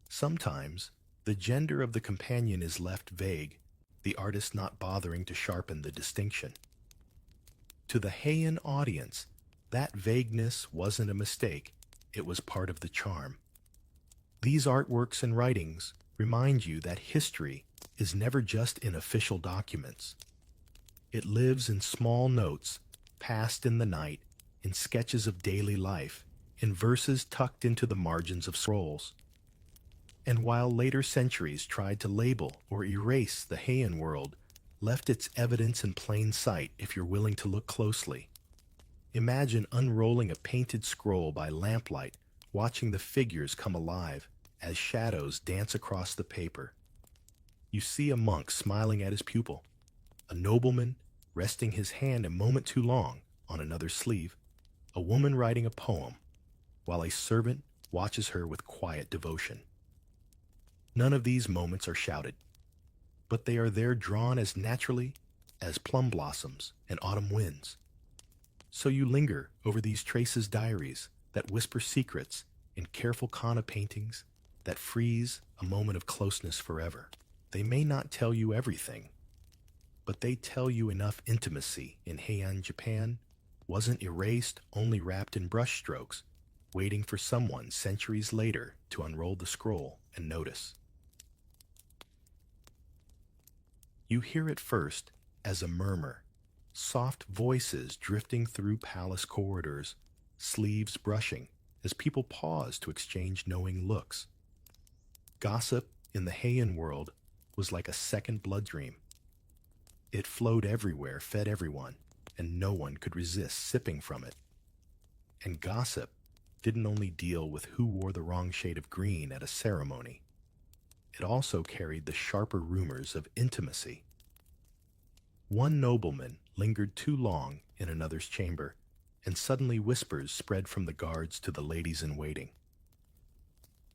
Sometimes, the gender of the companion is left vague, the artist not bothering to sharpen the distinction. To the Heian audience, that vagueness wasn't a mistake, it was part of the charm. These artworks and writings remind you that history is never just in official documents. It lives in small notes, passed in the night, in sketches of daily life, in verses tucked into the margins of scrolls. And while later centuries tried to label or erase the Heian world, left its evidence in plain sight if you're willing to look closely. Imagine unrolling a painted scroll by lamplight, watching the figures come alive as shadows dance across the paper. You see a monk smiling at his pupil, a nobleman resting his hand a moment too long on another's sleeve, a woman writing a poem, while a servant watches her with quiet devotion. None of these moments are shouted, but they are there drawn as naturally as plum blossoms and autumn winds. So you linger over these traces diaries that whisper secrets in careful kana paintings that freeze a moment of closeness forever. They may not tell you everything, but they tell you enough intimacy in Heian Japan wasn't erased, only wrapped in brushstrokes, waiting for someone centuries later to unroll the scroll and notice. You hear it first as a murmur, soft voices drifting through palace corridors, sleeves brushing as people pause to exchange knowing looks. Gossip in the Heian world was like a second blood stream. It flowed everywhere, fed everyone, and no one could resist sipping from it. And gossip didn't only deal with who wore the wrong shade of green at a ceremony. It also carried the sharper rumors of intimacy. One nobleman lingered too long in another's chamber, and suddenly whispers spread from the guards to the ladies in waiting.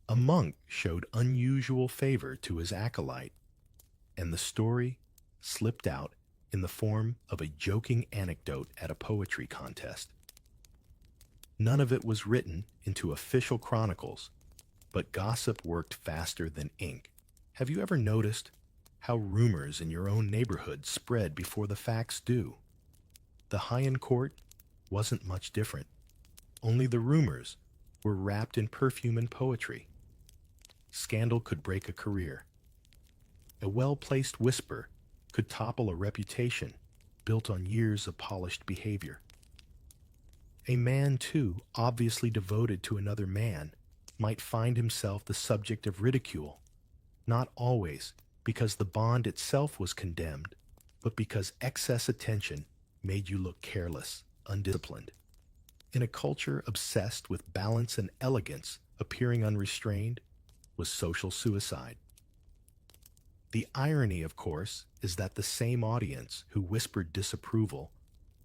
A monk showed unusual favor to his acolyte, and the story slipped out in the form of a joking anecdote at a poetry contest. None of it was written into official chronicles, but gossip worked faster than ink. Have you ever noticed how rumors in your own neighborhood spread before the facts do? The Heian court wasn't much different, only the rumors were wrapped in perfume and poetry. Scandal could break a career. A well-placed whisper could topple a reputation built on years of polished behavior. A man, too, obviously devoted to another man, might find himself the subject of ridicule, not always because the bond itself was condemned, but because excess attention made you look careless, undisciplined. In a culture obsessed with balance and elegance, appearing unrestrained was social suicide. The irony, of course, is that the same audience who whispered disapproval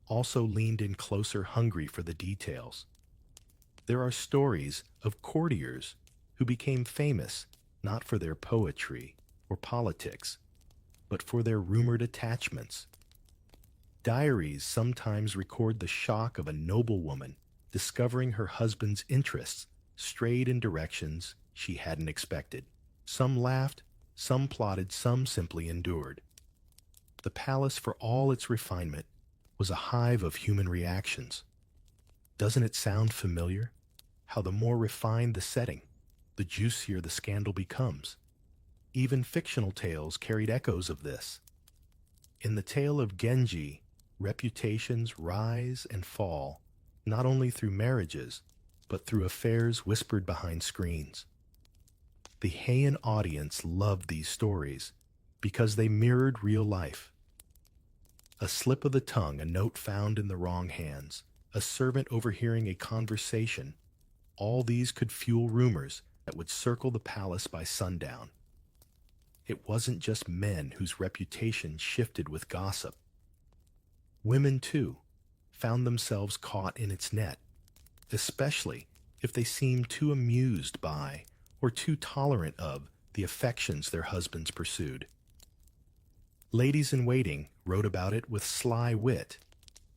also leaned in closer, hungry for the details. There are stories of courtiers who became famous not for their poetry or politics, but for their rumored attachments. Diaries sometimes record the shock of a noblewoman discovering her husband's interests strayed in directions she hadn't expected. Some laughed, some plotted, some simply endured. The palace, for all its refinement, was a hive of human reactions. Doesn't it sound familiar? How the more refined the setting, the juicier the scandal becomes. Even fictional tales carried echoes of this. In the tale of Genji, reputations rise and fall, not only through marriages, but through affairs whispered behind screens. The Heian audience loved these stories because they mirrored real life. A slip of the tongue, a note found in the wrong hands, a servant overhearing a conversation, all these could fuel rumors that would circle the palace by sundown. It wasn't just men whose reputations shifted with gossip. Women, too, found themselves caught in its net, especially if they seemed too amused by or too tolerant of the affections their husbands pursued. Ladies in waiting wrote about it with sly wit,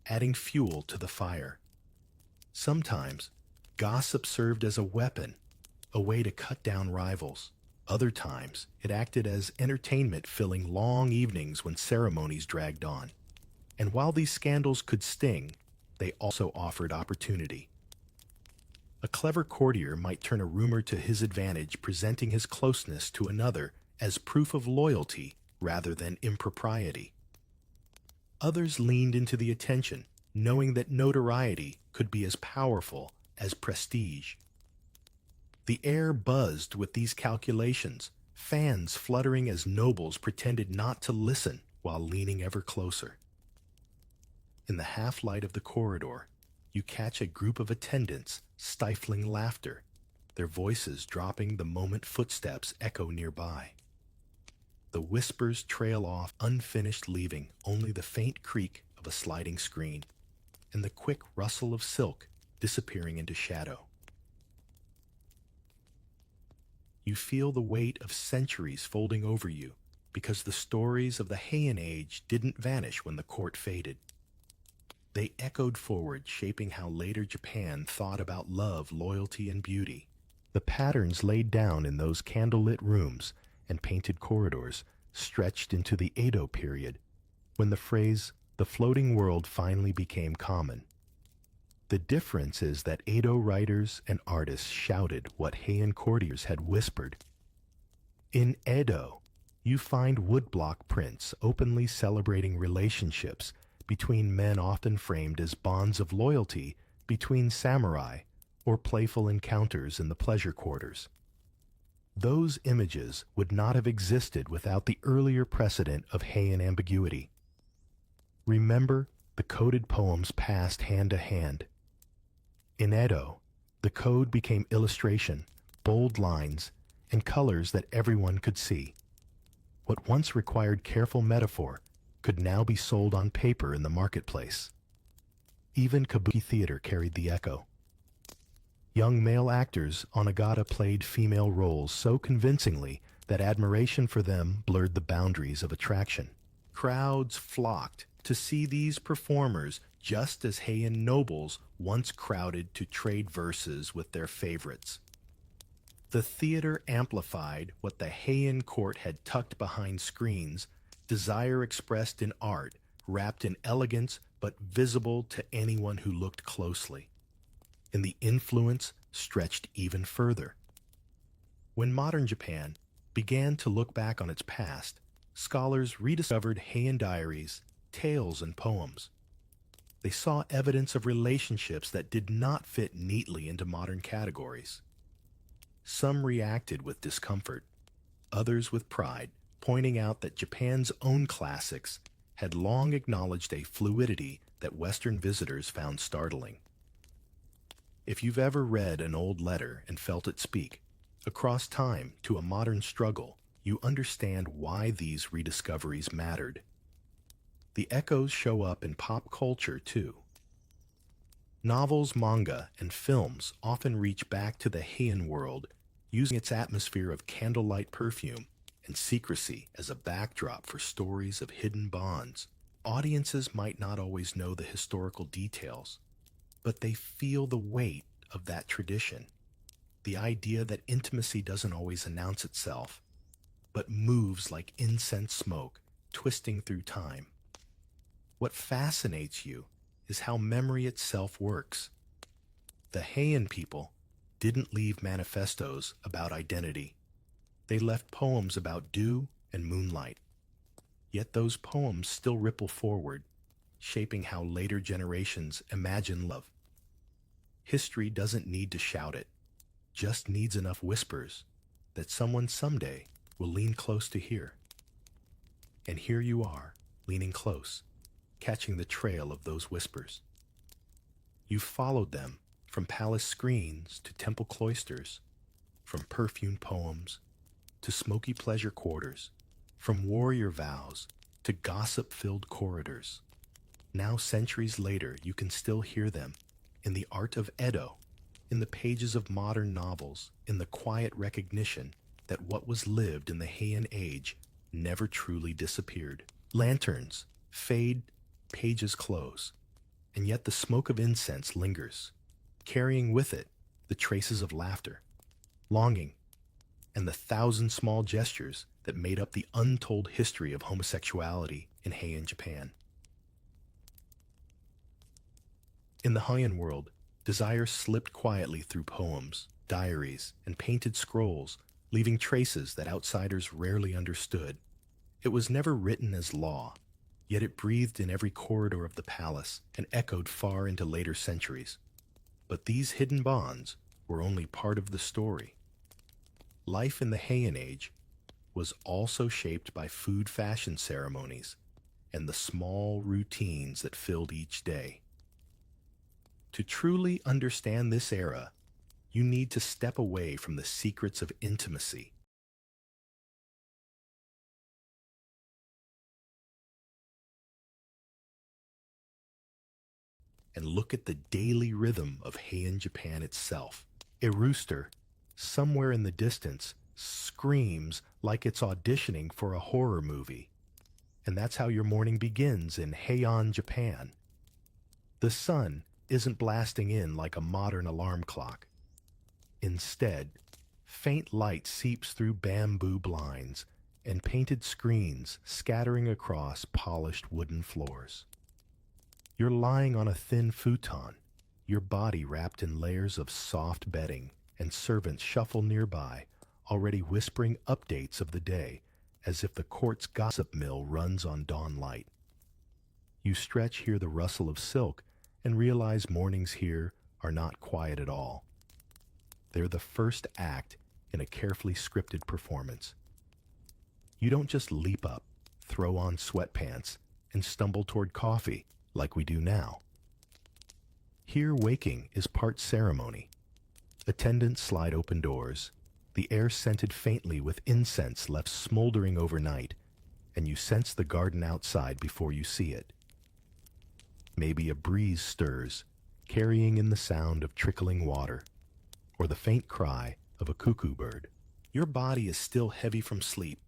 adding fuel to the fire. Sometimes, gossip served as a weapon, a way to cut down rivals. Other times, it acted as entertainment, filling long evenings when ceremonies dragged on. And while these scandals could sting, they also offered opportunity. A clever courtier might turn a rumor to his advantage, presenting his closeness to another as proof of loyalty rather than impropriety. Others leaned into the attention, knowing that notoriety could be as powerful as prestige. The air buzzed with these calculations, fans fluttering as nobles pretended not to listen while leaning ever closer. In the half-light of the corridor, you catch a group of attendants stifling laughter, their voices dropping the moment footsteps echo nearby. The whispers trail off unfinished, leaving only the faint creak of a sliding screen and the quick rustle of silk disappearing into shadow. You feel the weight of centuries folding over you because the stories of the Heian age didn't vanish when the court faded. They echoed forward, shaping how later Japan thought about love, loyalty, and beauty. The patterns laid down in those candlelit rooms and painted corridors stretched into the Edo period, when the phrase, "the floating world," finally became common. The difference is that Edo writers and artists shouted what Heian courtiers had whispered. In Edo, You find woodblock prints openly celebrating relationships between men often framed as bonds of loyalty between samurai or playful encounters in the pleasure quarters. Those images would not have existed without the earlier precedent of Heian ambiguity. Remember, the coded poems passed hand to hand. In Edo, the code became illustration, bold lines, and colors that everyone could see. What once required careful metaphor could now be sold on paper in the marketplace. Even kabuki theater carried the echo. Young male actors Onagata played female roles so convincingly that admiration for them blurred the boundaries of attraction. Crowds flocked to see these performers just as Heian nobles once crowded to trade verses with their favorites. The theater amplified what the Heian court had tucked behind screens, desire expressed in art, wrapped in elegance but visible to anyone who looked closely. And the influence stretched even further. When modern Japan began to look back on its past, scholars rediscovered Heian diaries, tales, and poems. They saw evidence of relationships that did not fit neatly into modern categories. Some reacted with discomfort, others with pride, pointing out that Japan's own classics had long acknowledged a fluidity that Western visitors found startling. If you've ever read an old letter and felt it speak, across time to a modern struggle, you understand why these rediscoveries mattered. The echoes show up in pop culture, too. Novels, manga, and films often reach back to the Heian world, using its atmosphere of candlelight perfume and secrecy as a backdrop for stories of hidden bonds. Audiences might not always know the historical details, but they feel the weight of that tradition. The idea that intimacy doesn't always announce itself, but moves like incense smoke, twisting through time. What fascinates you is how memory itself works. The Heian people didn't leave manifestos about identity. They left poems about dew and moonlight. Yet those poems still ripple forward, shaping how later generations imagine love. History doesn't need to shout it, just needs enough whispers that someone someday will lean close to hear. And here you are, leaning close, catching the trail of those whispers. You've followed them from palace screens to temple cloisters, from perfumed poems to smoky pleasure quarters, from warrior vows to gossip-filled corridors. Now, centuries later, you can still hear them in the art of Edo, in the pages of modern novels, in the quiet recognition that what was lived in the Heian age never truly disappeared. Lanterns fade, pages close, and yet the smoke of incense lingers, carrying with it the traces of laughter, longing, and the thousand small gestures that made up the untold history of homosexuality in Heian Japan. In the Heian world, desire slipped quietly through poems, diaries, and painted scrolls, leaving traces that outsiders rarely understood. It was never written as law, yet it breathed in every corridor of the palace and echoed far into later centuries. But these hidden bonds were only part of the story. Life in the Heian age was also shaped by food fashion ceremonies and the small routines that filled each day. To truly understand this era, you need to step away from the secrets of intimacy and look at the daily rhythm of Heian Japan itself. A rooster, somewhere in the distance, screams like it's auditioning for a horror movie. And that's how your morning begins in Heian, Japan. The sun isn't blasting in like a modern alarm clock. Instead, faint light seeps through bamboo blinds and painted screens scattering across polished wooden floors. You're lying on a thin futon, your body wrapped in layers of soft bedding, and servants shuffle nearby, already whispering updates of the day as if the court's gossip mill runs on dawn light. You stretch, hear the rustle of silk, and realize mornings here are not quiet at all. They're the first act in a carefully scripted performance. You don't just leap up, throw on sweatpants, and stumble toward coffee like we do now. Here, waking is part ceremony. Attendants slide open doors, the air scented faintly with incense left smoldering overnight, and you sense the garden outside before you see it. Maybe a breeze stirs, carrying in the sound of trickling water, or the faint cry of a cuckoo bird. Your body is still heavy from sleep,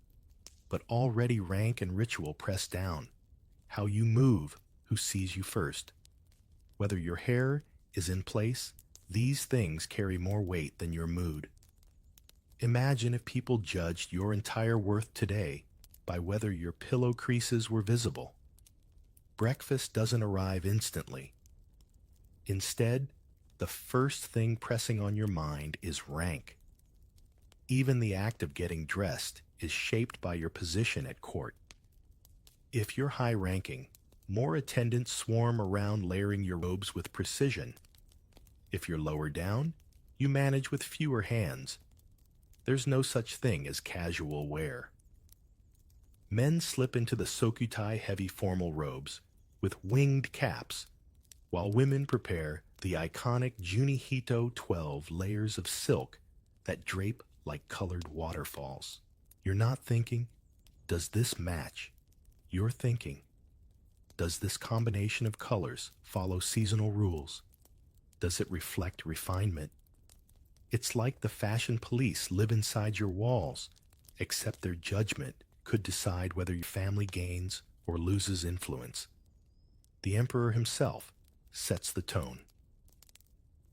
but already rank and ritual press down. How you move, who sees you first. Whether your hair is in place, these things carry more weight than your mood. Imagine if people judged your entire worth today by whether your pillow creases were visible. Breakfast doesn't arrive instantly. Instead, the first thing pressing on your mind is rank. Even the act of getting dressed is shaped by your position at court. If you're high-ranking, more attendants swarm around layering your robes with precision. If you're lower down, you manage with fewer hands. There's no such thing as casual wear. Men slip into the sokutai heavy formal robes with winged caps, while women prepare the iconic Junihito 12 layers of silk that drape like colored waterfalls. You're not thinking, does this match? You're thinking, does this combination of colors follow seasonal rules? Does it reflect refinement? It's like the fashion police live inside your walls, except their judgment could decide whether your family gains or loses influence. The emperor himself sets the tone.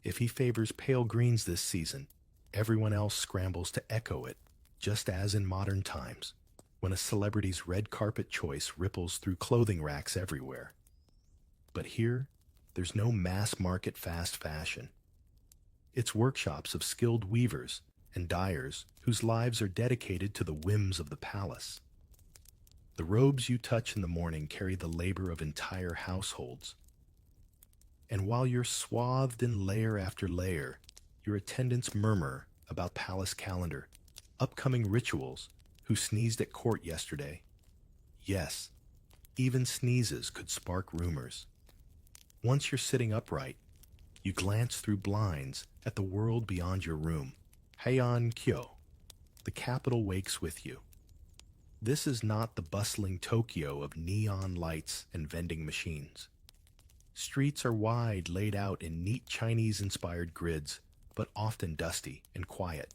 If he favors pale greens this season, everyone else scrambles to echo it, just as in modern times, when a celebrity's red carpet choice ripples through clothing racks everywhere. But here, there's no mass-market fast fashion. It's workshops of skilled weavers and dyers whose lives are dedicated to the whims of the palace. The robes you touch in the morning carry the labor of entire households. And while you're swathed in layer after layer, your attendants murmur about palace calendar, upcoming rituals, who sneezed at court yesterday. Yes, even sneezes could spark rumors. Once you're sitting upright, you glance through blinds at the world beyond your room. Heian Kyo. The capital wakes with you. This is not the bustling Tokyo of neon lights and vending machines. Streets are wide, laid out in neat Chinese-inspired grids, but often dusty and quiet.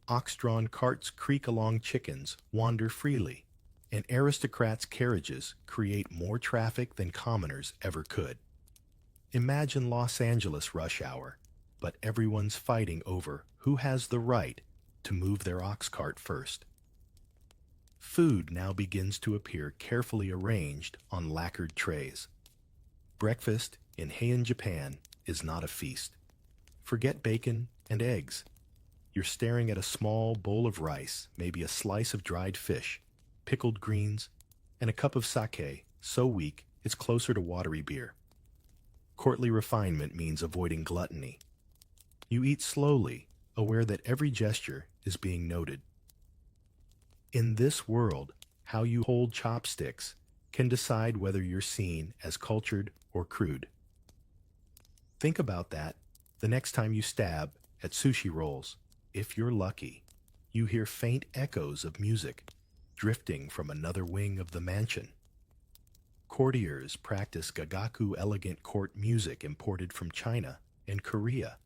Ox-drawn carts creak along, chickens wander freely, and aristocrats' carriages create more traffic than commoners ever could. Imagine Los Angeles rush hour, but everyone's fighting over who has the right to move their ox cart first. Food now begins to appear carefully arranged on lacquered trays. Breakfast in Heian, Japan is not a feast. Forget bacon and eggs. You're staring at a small bowl of rice, maybe a slice of dried fish, pickled greens, and a cup of sake, so weak it's closer to watery beer. Courtly refinement means avoiding gluttony. You eat slowly, aware that every gesture is being noted. In this world, how you hold chopsticks can decide whether you're seen as cultured or crude. Think about that the next time you stab at sushi rolls. If you're lucky, you hear faint echoes of music drifting from another wing of the mansion. Courtiers practice gagaku, elegant court music imported from China and Korea,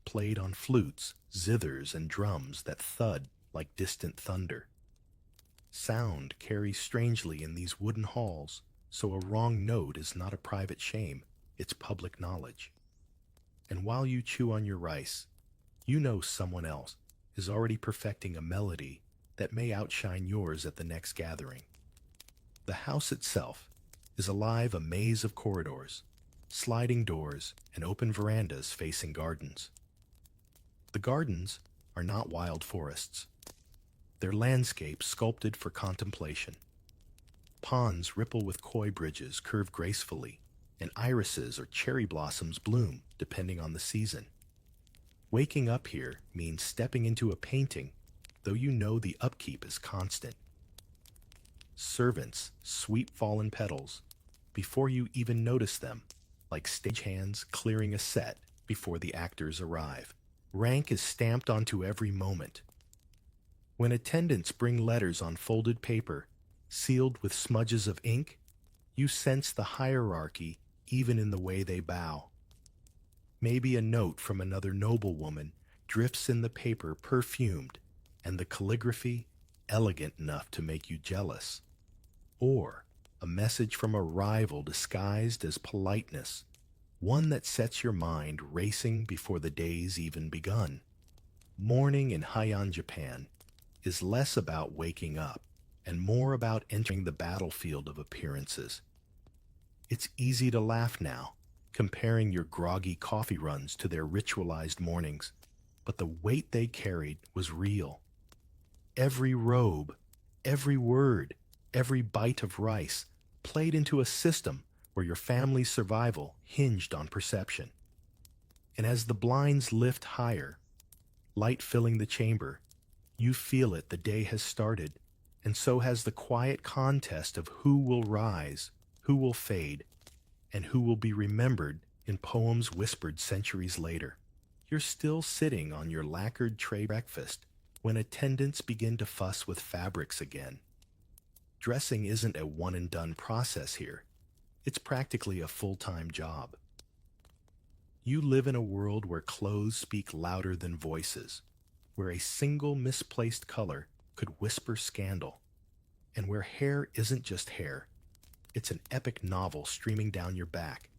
played on flutes, zithers, and drums that thud like distant thunder. Sound carries strangely in these wooden halls, so a wrong note is not a private shame, it's public knowledge. And while you chew on your rice, you know someone else is already perfecting a melody that may outshine yours at the next gathering. The house itself is alive, a maze of corridors, sliding doors, and open verandas facing gardens. The gardens are not wild forests. their landscape sculpted for contemplation. Ponds ripple with koi bridges curve gracefully, and irises or cherry blossoms bloom depending on the season. Waking up here means stepping into a painting, though you know the upkeep is constant. Servants sweep fallen petals before you even notice them, like stagehands clearing a set before the actors arrive. Rank is stamped onto every moment. When attendants bring letters on folded paper, sealed with smudges of ink, you sense the hierarchy even in the way they bow. Maybe a note from another noblewoman drifts in the paper perfumed, and the calligraphy elegant enough to make you jealous. Or a message from a rival disguised as politeness, one that sets your mind racing before the day's even begun. Morning in Heian, Japan, is less about waking up and more about entering the battlefield of appearances. It's easy to laugh now, comparing your groggy coffee runs to their ritualized mornings, but the weight they carried was real. Every robe, every word, every bite of rice played into a system where your family's survival hinged on perception. And as the blinds lift higher, light filling the chamber, you feel it, the day has started, and so has the quiet contest of who will rise, who will fade, and who will be remembered in poems whispered centuries later. You're still sitting on your lacquered tray breakfast when attendants begin to fuss with fabrics again. Dressing isn't a one-and-done process here. It's practically a full-time job. You live in a world where clothes speak louder than voices, where a single misplaced color could whisper scandal, and where hair isn't just hair. It's an epic novel streaming down your back.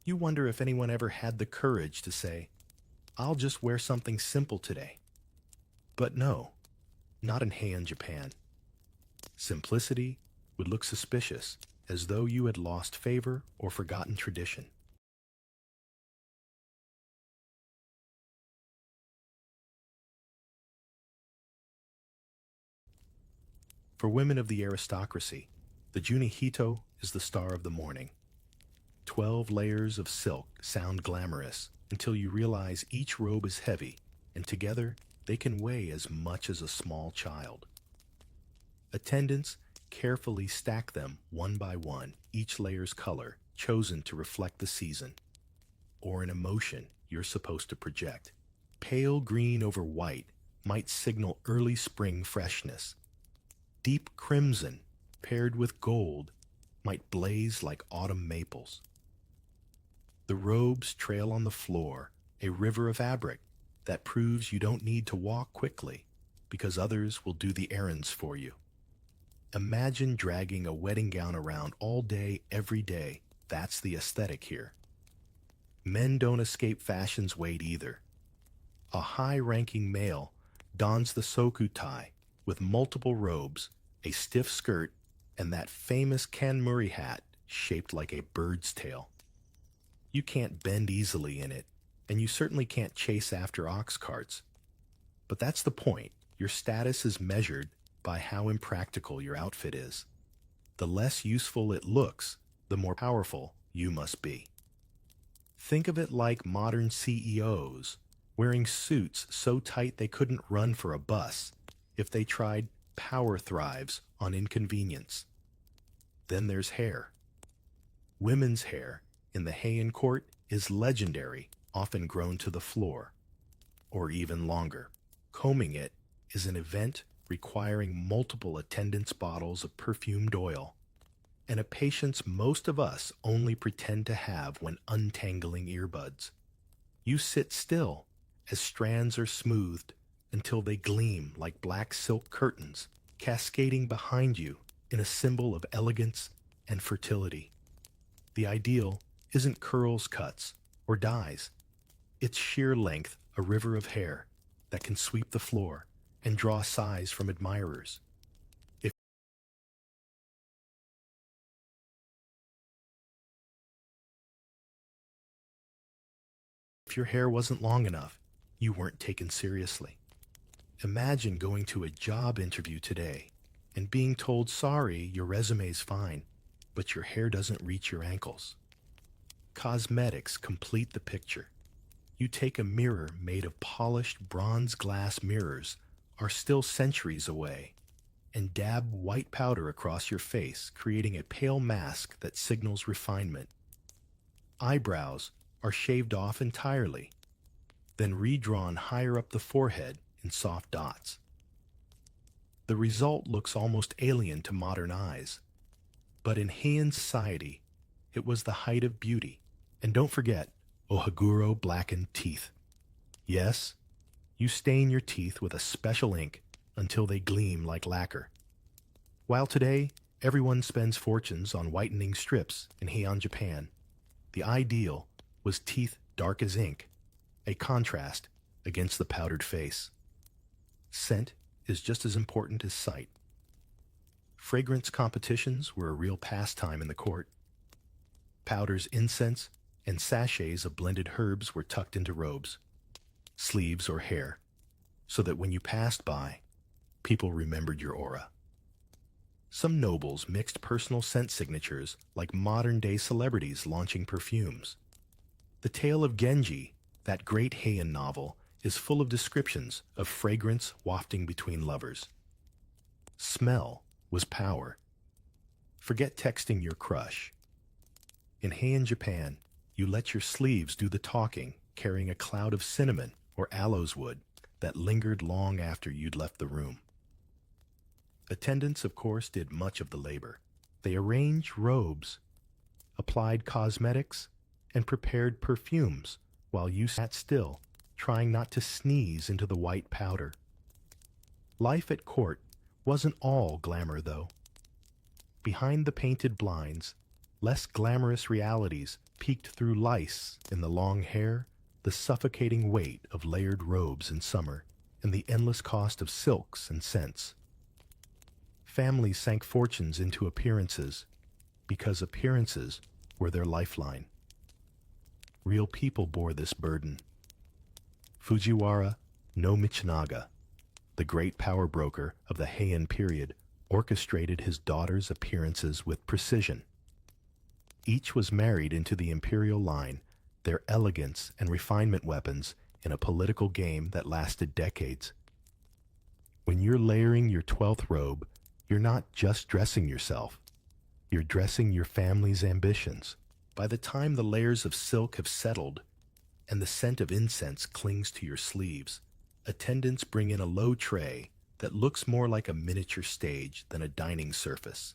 You wonder if anyone ever had the courage to say, "I'll just wear something simple today." But no, not in Heian, Japan. Simplicity would look suspicious, as though you had lost favor or forgotten tradition. For women of the aristocracy, the Junihito is the star of the morning. 12 layers of silk sound glamorous until you realize each robe is heavy, and together they can weigh as much as a small child. Attendants carefully stack them one by one, each layer's color chosen to reflect the season, or an emotion you're supposed to project. Pale green over white might signal early spring freshness. Deep crimson, paired with gold, might blaze like autumn maples. The robes trail on the floor, a river of fabric that proves you don't need to walk quickly, because others will do the errands for you. Imagine dragging a wedding gown around all day, every day. That's the aesthetic here. Men don't escape fashion's weight either. A high-ranking male dons the soku tie with multiple robes, a stiff skirt, and that famous kanmuri hat shaped like a bird's tail. You can't bend easily in it, and you certainly can't chase after ox carts. But that's the point. Your status is measured by how impractical your outfit is. The less useful it looks, the more powerful you must be. Think of it like modern CEOs wearing suits so tight they couldn't run for a bus if they tried power thrives on inconvenience. Then there's hair. Women's hair in the Heian court is legendary, often grown to the floor, or even longer. Combing it is an event requiring multiple attendance bottles of perfumed oil, and a patience most of us only pretend to have when untangling earbuds. You sit still as strands are smoothed until they gleam like black silk curtains, cascading behind you in a symbol of elegance and fertility. The ideal isn't curls, cuts, or dyes. It's sheer length, a river of hair that can sweep the floor and draw sighs from admirers. If your hair wasn't long enough, you weren't taken seriously. Imagine going to a job interview today and being told, sorry, your resume's fine, but your hair doesn't reach your ankles. Cosmetics complete the picture. You take a mirror made of polished bronze glass mirrors, are still centuries away, and dab white powder across your face, creating a pale mask that signals refinement. Eyebrows are shaved off entirely, then redrawn higher up the forehead in soft dots. The result looks almost alien to modern eyes, but in Heian society, it was the height of beauty. And don't forget, Ohaguro blackened teeth. Yes, you stain your teeth with a special ink until they gleam like lacquer. While today, everyone spends fortunes on whitening strips in Heian, Japan, the ideal was teeth dark as ink, a contrast against the powdered face. Scent is just as important as sight. Fragrance competitions were a real pastime in the court. Powders, incense, and sachets of blended herbs were tucked into robes, sleeves, or hair, so that when you passed by, people remembered your aura. Some nobles mixed personal scent signatures like modern-day celebrities launching perfumes. The Tale of Genji, that great Heian novel, is full of descriptions of fragrance wafting between lovers. Smell was power. Forget texting your crush. In Heian, Japan, you let your sleeves do the talking, carrying a cloud of cinnamon or aloes wood that lingered long after you'd left the room. Attendants, of course, did much of the labor. They arranged robes, applied cosmetics, and prepared perfumes while you sat still, trying not to sneeze into the white powder. Life at court wasn't all glamour, though. Behind the painted blinds, less glamorous realities peeked through lice in the long hair, the suffocating weight of layered robes in summer, and the endless cost of silks and scents. Families sank fortunes into appearances because appearances were their lifeline. Real people bore this burden. Fujiwara no Michinaga, the great power broker of the Heian period, orchestrated his daughters' appearances with precision. Each was married into the Imperial line, their elegance and refinement weapons in a political game that lasted decades. When you're layering your 12th robe, you're not just dressing yourself. You're dressing your family's ambitions. By the time the layers of silk have settled and the scent of incense clings to your sleeves, attendants bring in a low tray that looks more like a miniature stage than a dining surface.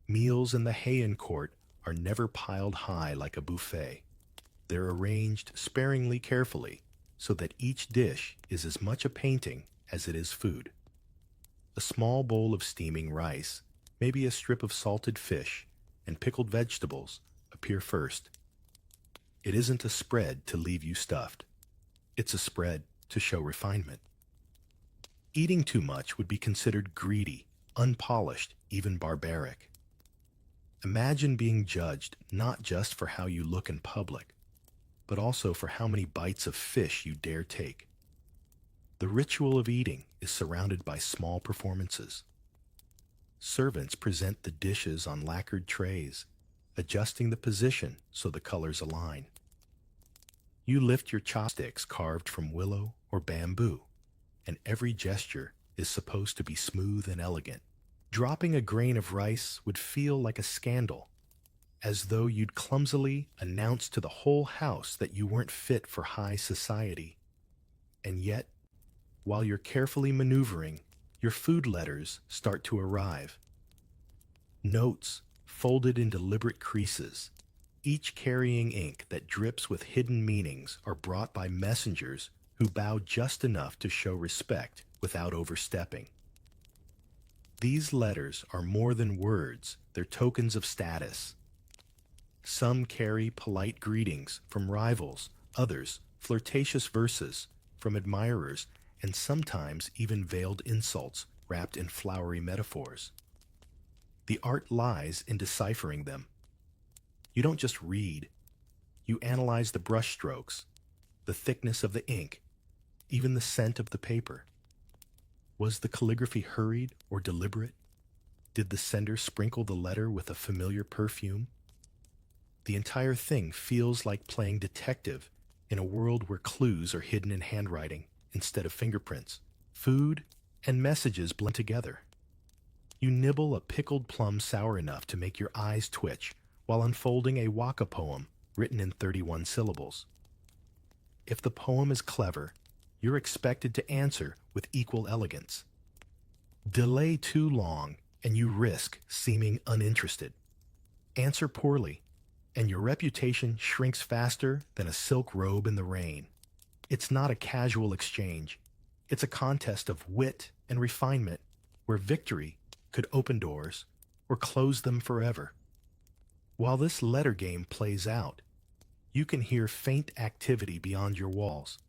Meals in the Heian court are never piled high like a buffet. They're arranged sparingly carefully so that each dish is as much a painting as it is food. A small bowl of steaming rice, maybe a strip of salted fish, and pickled vegetables appear first. It isn't a spread to leave you stuffed. It's a spread to show refinement. Eating too much would be considered greedy, unpolished, even barbaric. Imagine being judged not just for how you look in public, but also for how many bites of fish you dare take. The ritual of eating is surrounded by small performances. Servants present the dishes on lacquered trays, adjusting the position so the colors align. You lift your chopsticks carved from willow or bamboo, and every gesture is supposed to be smooth and elegant. Dropping a grain of rice would feel like a scandal, as though you'd clumsily announced to the whole house that you weren't fit for high society. And yet, while you're carefully maneuvering, your food letters start to arrive. Notes folded in deliberate creases, each carrying ink that drips with hidden meanings, are brought by messengers who bow just enough to show respect without overstepping. These letters are more than words, they're tokens of status. Some carry polite greetings from rivals, others flirtatious verses from admirers, and sometimes even veiled insults wrapped in flowery metaphors. The art lies in deciphering them. You don't just read. You analyze the brushstrokes, the thickness of the ink, even the scent of the paper. Was the calligraphy hurried or deliberate? Did the sender sprinkle the letter with a familiar perfume? The entire thing feels like playing detective in a world where clues are hidden in handwriting instead of fingerprints. Food and messages blend together. You nibble a pickled plum sour enough to make your eyes twitch while unfolding a waka poem written in 31 syllables. If the poem is clever, you're expected to answer with equal elegance. Delay too long, and you risk seeming uninterested. Answer poorly, and your reputation shrinks faster than a silk robe in the rain. It's not a casual exchange. It's a contest of wit and refinement where victory could open doors or close them forever. While this letter game plays out, you can hear faint activity beyond your walls.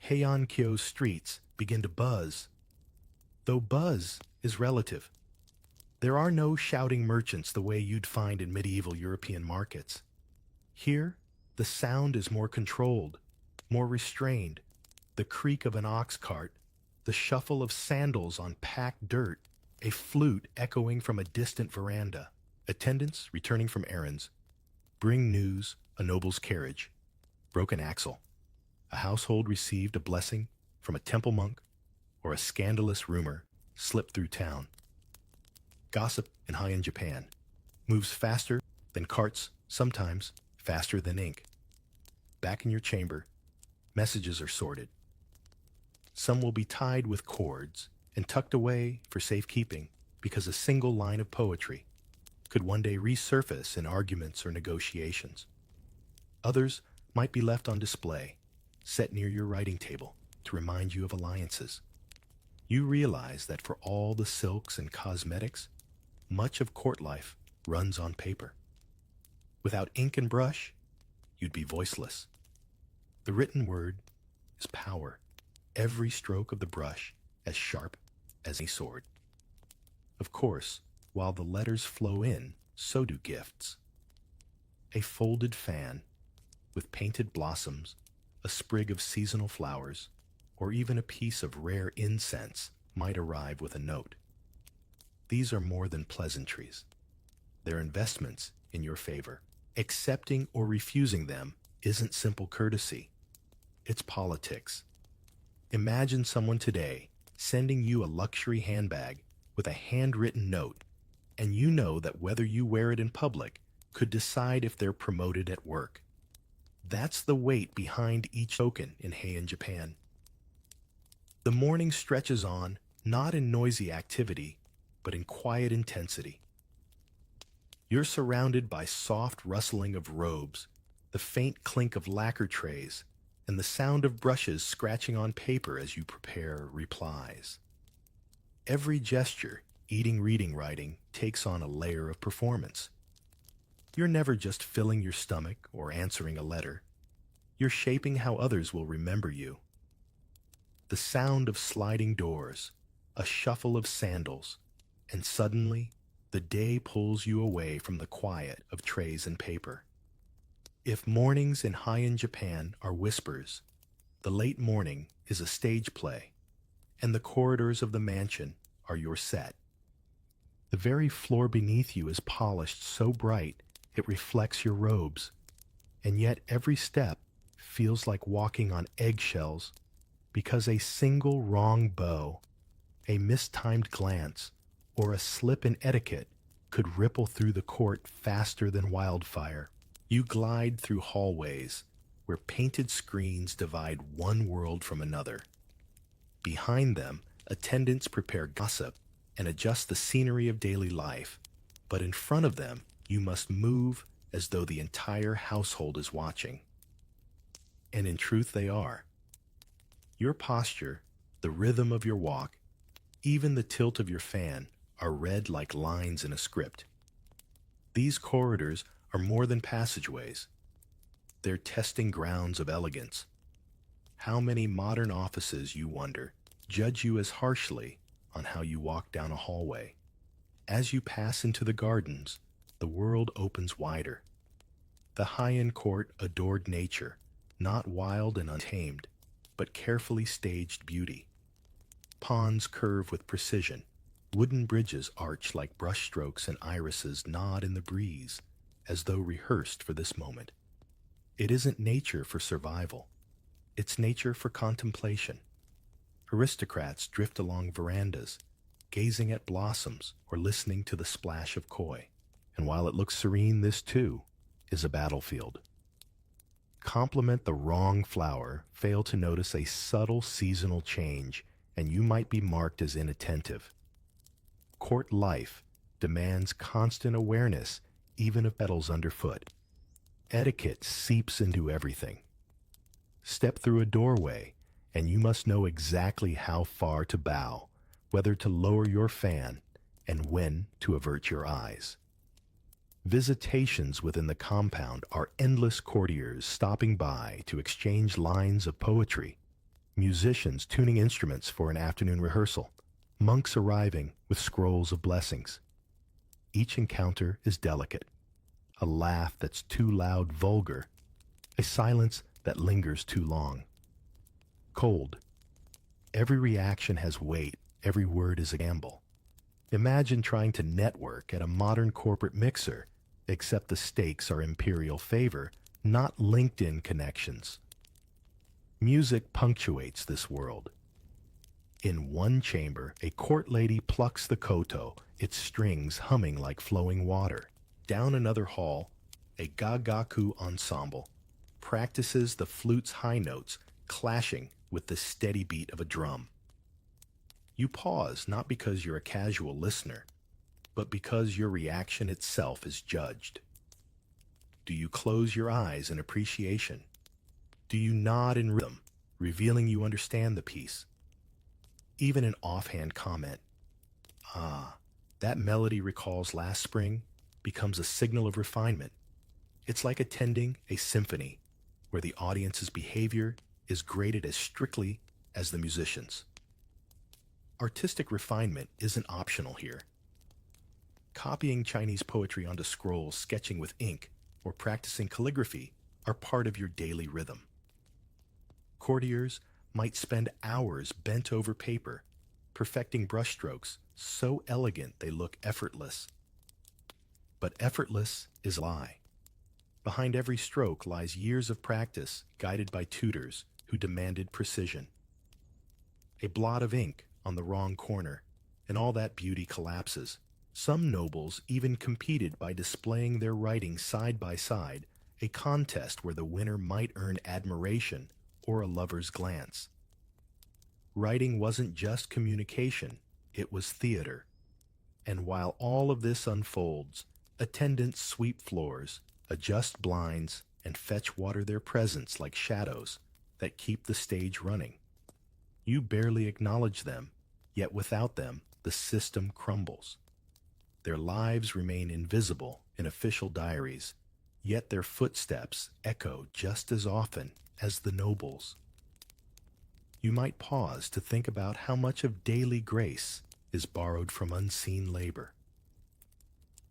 Heian streets begin to buzz, though buzz is relative. There are no shouting merchants the way you'd find in medieval European markets. Here, the sound is more controlled, more restrained. The creak of an ox cart, the shuffle of sandals on packed dirt, a flute echoing from a distant veranda. Attendants returning from errands bring news, a noble's carriage, broken axle. A household received a blessing from a temple monk, or a scandalous rumor slipped through town. Gossip in Heian, Japan, moves faster than carts, sometimes faster than ink. Back in your chamber, messages are sorted. Some will be tied with cords and tucked away for safekeeping because a single line of poetry could one day resurface in arguments or negotiations. Others might be left on display, set near your writing table to remind you of alliances. You realize that for all the silks and cosmetics, much of court life runs on paper. Without ink and brush, you'd be voiceless. The written word is power, every stroke of the brush as sharp as a sword. Of course, while the letters flow in, so do gifts. A folded fan with painted blossoms, a sprig of seasonal flowers, or even a piece of rare incense might arrive with a note. These are more than pleasantries. They're investments in your favor. Accepting or refusing them isn't simple courtesy. It's politics. Imagine someone today sending you a luxury handbag with a handwritten note, and you know that whether you wear it in public could decide if they're promoted at work. That's the weight behind each token in Heian, Japan. The morning stretches on, not in noisy activity, but in quiet intensity. You're surrounded by soft rustling of robes, the faint clink of lacquer trays, and the sound of brushes scratching on paper as you prepare replies. Every gesture, eating, reading, writing, takes on a layer of performance. You're never just filling your stomach or answering a letter. You're shaping how others will remember you. The sound of sliding doors, a shuffle of sandals, and suddenly, the day pulls you away from the quiet of trays and paper. If mornings in Heian, Japan are whispers, the late morning is a stage play, and the corridors of the mansion are your set. The very floor beneath you is polished so bright it reflects your robes, and yet every step feels like walking on eggshells because a single wrong bow, a mistimed glance, or a slip in etiquette could ripple through the court faster than wildfire. You glide through hallways where painted screens divide one world from another. Behind them, attendants prepare gossip and adjust the scenery of daily life, but in front of them, you must move as though the entire household is watching. And in truth, they are. Your posture, the rhythm of your walk, even the tilt of your fan are read like lines in a script. These corridors are more than passageways. They're testing grounds of elegance. How many modern offices, you wonder, judge you as harshly on how you walk down a hallway? As you pass into the gardens, the world opens wider. The Heian court adored nature, not wild and untamed, but carefully staged beauty. Ponds curve with precision. Wooden bridges arch like brushstrokes, and irises nod in the breeze, as though rehearsed for this moment. It isn't nature for survival. It's nature for contemplation. Aristocrats drift along verandas, gazing at blossoms or listening to the splash of koi. And while it looks serene, this too is a battlefield. Compliment the wrong flower, fail to notice a subtle seasonal change, and you might be marked as inattentive. Court life demands constant awareness, even of petals underfoot. Etiquette seeps into everything. Step through a doorway, and you must know exactly how far to bow, whether to lower your fan, and when to avert your eyes. Visitations within the compound are endless courtiers stopping by to exchange lines of poetry, musicians tuning instruments for an afternoon rehearsal, monks arriving with scrolls of blessings. Each encounter is delicate. A laugh that's too loud, vulgar. A silence that lingers too long. Cold. Every reaction has weight. Every word is a gamble. Imagine trying to network at a modern corporate mixer, except the stakes are Imperial favor, not LinkedIn connections. Music punctuates this world. In one chamber, a court lady plucks the koto, its strings humming like flowing water. Down another hall, a gagaku ensemble practices the flute's high notes, clashing with the steady beat of a drum. You pause not because you're a casual listener, but because your reaction itself is judged. Do you close your eyes in appreciation? Do you nod in rhythm, revealing you understand the piece? Even an offhand comment, "Ah, that melody recalls last spring," becomes a signal of refinement. It's like attending a symphony, where the audience's behavior is graded as strictly as the musicians. Artistic refinement isn't optional here. Copying Chinese poetry onto scrolls, sketching with ink, or practicing calligraphy are part of your daily rhythm. Courtiers might spend hours bent over paper, perfecting brushstrokes so elegant they look effortless. But effortless is a lie. Behind every stroke lies years of practice, guided by tutors who demanded precision. A blot of ink on the wrong corner, and all that beauty collapses. Some nobles even competed by displaying their writing side by side, a contest where the winner might earn admiration or a lover's glance. Writing wasn't just communication, it was theater. And while all of this unfolds, attendants sweep floors, adjust blinds, and fetch water their presence like shadows that keep the stage running. You barely acknowledge them, yet without them, the system crumbles. Their lives remain invisible in official diaries, yet their footsteps echo just as often as the nobles. You might pause to think about how much of daily grace is borrowed from unseen labor.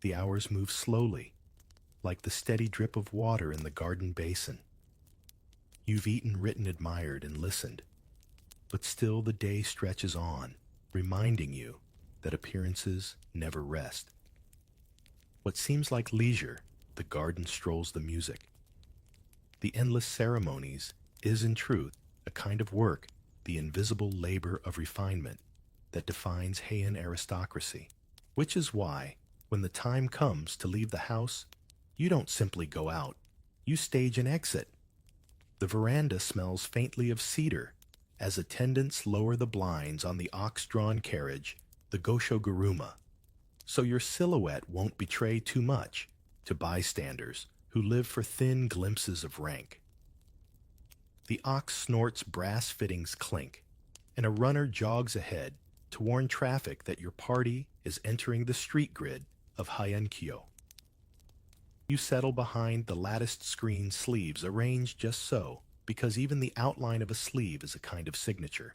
The hours move slowly, like the steady drip of water in the garden basin. You've eaten, written, admired, and listened, but still the day stretches on, reminding you that appearances never rest. What seems like leisure, the garden strolls the music. The endless ceremonies is in truth a kind of work, the invisible labor of refinement that defines Heian aristocracy. Which is why, when the time comes to leave the house, you don't simply go out, you stage an exit. The veranda smells faintly of cedar as attendants lower the blinds on the ox-drawn carriage, the Gosho-guruma, so your silhouette won't betray too much to bystanders who live for thin glimpses of rank. The ox snorts, brass fittings clink, and a runner jogs ahead to warn traffic that your party is entering the street grid of Heian. You settle behind the latticed screen sleeves arranged just so, because even the outline of a sleeve is a kind of signature.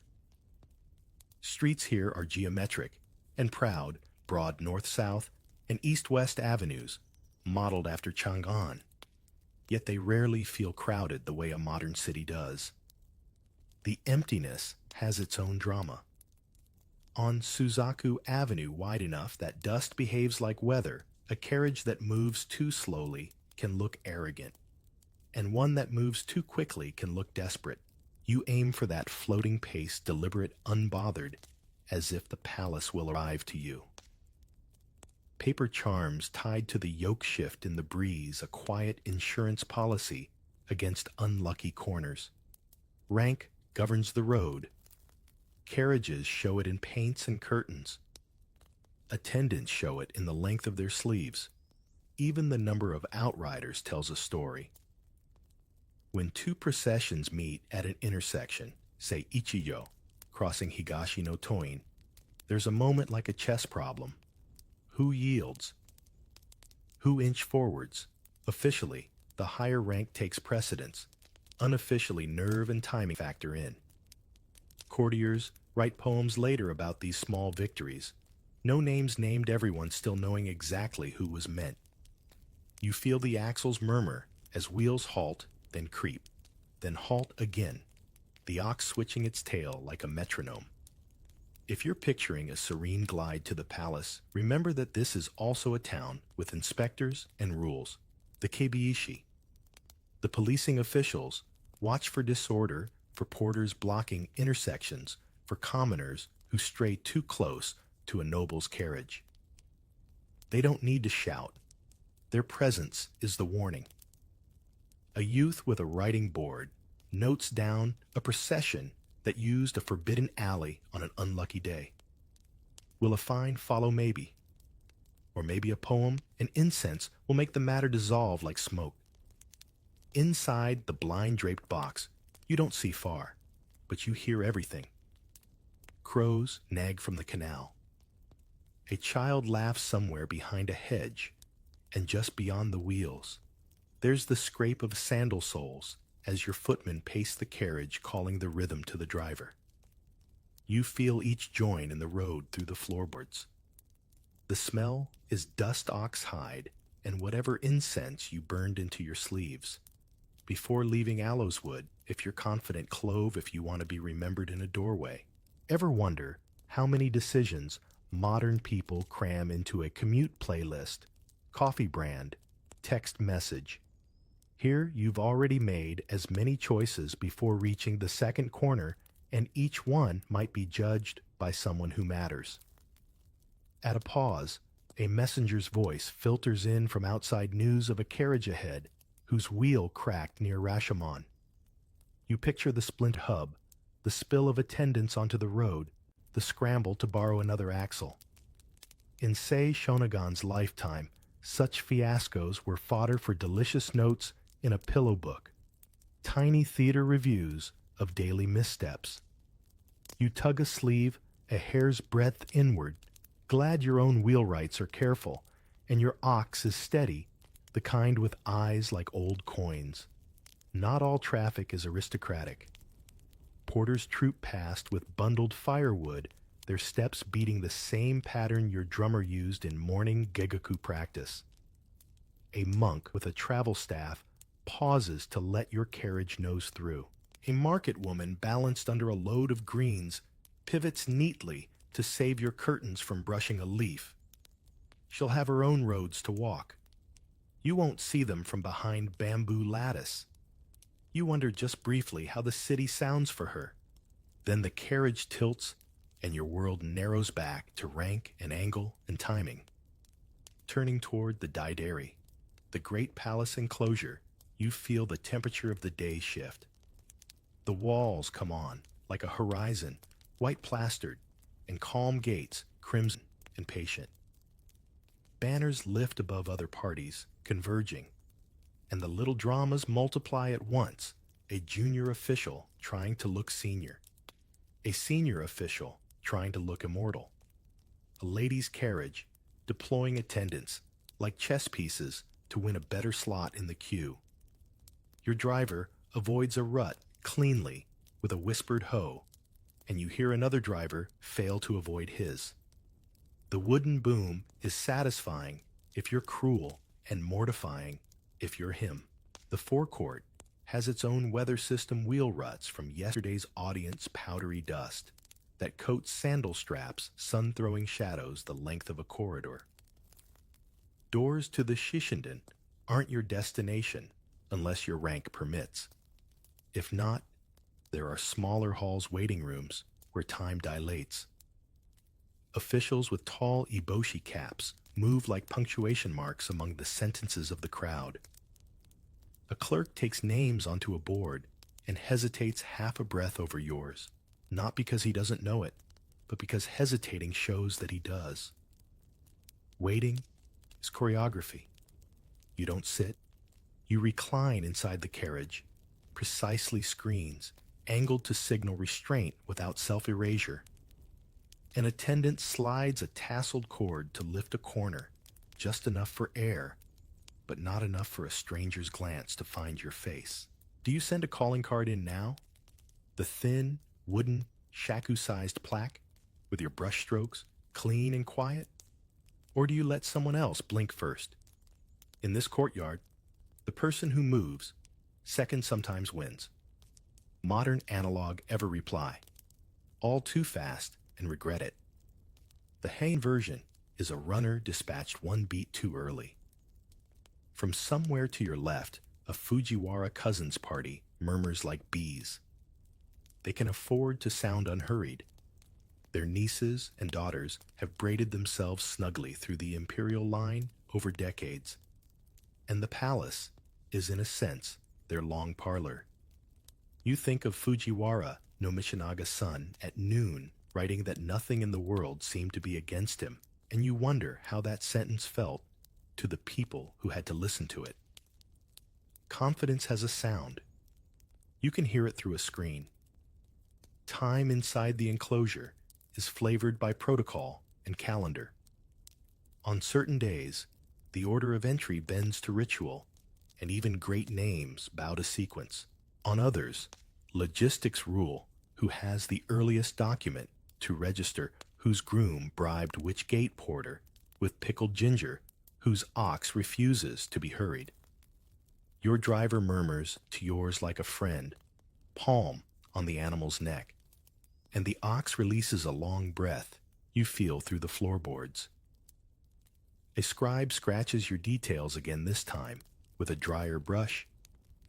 Streets here are geometric and proud, broad north-south and east-west avenues, modeled after Chang'an. Yet they rarely feel crowded the way a modern city does. The emptiness has its own drama. On Suzaku Avenue wide enough that dust behaves like weather, a carriage that moves too slowly can look arrogant, and one that moves too quickly can look desperate. You aim for that floating pace, deliberate, unbothered, as if the palace will arrive to you. Paper charms tied to the yoke shift in the breeze, a quiet insurance policy against unlucky corners. Rank governs the road. Carriages show it in paints and curtains. Attendants show it in the length of their sleeves. Even the number of outriders tells a story. When two processions meet at an intersection, say Ichijo, crossing Higashi no Toin, there's a moment like a chess problem. Who yields? Who inch forwards? Officially, the higher rank takes precedence. Unofficially, nerve and timing factor in. Courtiers write poems later about these small victories. No names named, everyone still knowing exactly who was meant. You feel the axles murmur as wheels halt, then creep, then halt again, the ox switching its tail like a metronome. If you're picturing a serene glide to the palace, remember that this is also a town with inspectors and rules. The Keibiishi. The policing officials watch for disorder, for porters blocking intersections, for commoners who stray too close to a noble's carriage. They don't need to shout. Their presence is the warning. A youth with a writing board notes down a procession that used a forbidden alley on an unlucky day. Will a fine follow? Maybe. Or maybe a poem and incense will make the matter dissolve like smoke. Inside the blind-draped box, you don't see far, but you hear everything. Crows nag from the canal. A child laughs somewhere behind a hedge, and just beyond the wheels, there's the scrape of sandal soles as your footmen pace the carriage, calling the rhythm to the driver. You feel each join in the road through the floorboards. The smell is dust ox hide and whatever incense you burned into your sleeves. Before leaving aloes wood, if you're confident, clove if you want to be remembered in a doorway. Ever wonder how many decisions modern people cram into a commute playlist, coffee brand, text message? Here you've already made as many choices before reaching the second corner, and each one might be judged by someone who matters. At a pause, a messenger's voice filters in from outside news of a carriage ahead whose wheel cracked near Rashomon. You picture the splint hub, the spill of attendants onto the road, the scramble to borrow another axle. In Sei Shonagon's lifetime, such fiascos were fodder for delicious notes in a pillow book, tiny theater reviews of daily missteps. You tug a sleeve a hair's breadth inward, glad your own wheelwrights are careful, and your ox is steady, the kind with eyes like old coins. Not all traffic is aristocratic. Porters troop past with bundled firewood, their steps beating the same pattern your drummer used in morning gegaku practice. A monk with a travel staff pauses to let your carriage nose through. A market woman balanced under a load of greens pivots neatly to save your curtains from brushing a leaf. She'll have her own roads to walk. You won't see them from behind bamboo lattice. You wonder just briefly how the city sounds for her. Then the carriage tilts and your world narrows back to rank and angle and timing. Turning toward the Daidari, the great palace enclosure, you feel the temperature of the day shift. The walls come on like a horizon, white plastered, and calm gates, crimson and patient. Banners lift above other parties, converging, and the little dramas multiply at once. A junior official trying to look senior. A senior official trying to look immortal. A lady's carriage deploying attendants like chess pieces to win a better slot in the queue. Your driver avoids a rut cleanly with a whispered ho, and you hear another driver fail to avoid his. The wooden boom is satisfying if you're cruel and mortifying if you're him. The forecourt has its own weather system wheel ruts from yesterday's audience powdery dust. that coats sandal straps, sun-throwing shadows the length of a corridor. Doors to the Shishinden aren't your destination unless your rank permits. If not, there are smaller halls, waiting rooms where time dilates. Officials with tall eboshi caps move like punctuation marks among the sentences of the crowd. A clerk takes names onto a board and hesitates half a breath over yours, not because he doesn't know it, but because hesitating shows that he does. Waiting is choreography. You don't sit. You recline inside the carriage, precisely screens, angled to signal restraint without self-erasure. An attendant slides a tasseled cord to lift a corner, just enough for air, but not enough for a stranger's glance to find your face. Do you send a calling card in now? The thin, wooden, shaku-sized plaque, with your brushstrokes, clean and quiet? Or do you let someone else blink first? In this courtyard, the person who moves, second sometimes wins. Modern analog ever reply. All too fast and regret it. The Heian version is a runner dispatched one beat too early. From somewhere to your left, a Fujiwara cousins party murmurs like bees. They can afford to sound unhurried. Their nieces and daughters have braided themselves snugly through the Imperial line over decades. And the palace is, in a sense, their long parlor. You think of Fujiwara no Michinaga's son at noon writing that nothing in the world seemed to be against him, and you wonder how that sentence felt to the people who had to listen to it. Confidence has a sound. You can hear it through a screen. Time inside the enclosure is flavored by protocol and calendar. On certain days, the order of entry bends to ritual, and even great names bow to sequence. On others, logistics rule who has the earliest document to register, whose groom bribed which gate porter with pickled ginger, whose ox refuses to be hurried. Your driver murmurs to yours like a friend, palm on the animal's neck, and the ox releases a long breath you feel through the floorboards. A scribe scratches your details again, this time with a drier brush,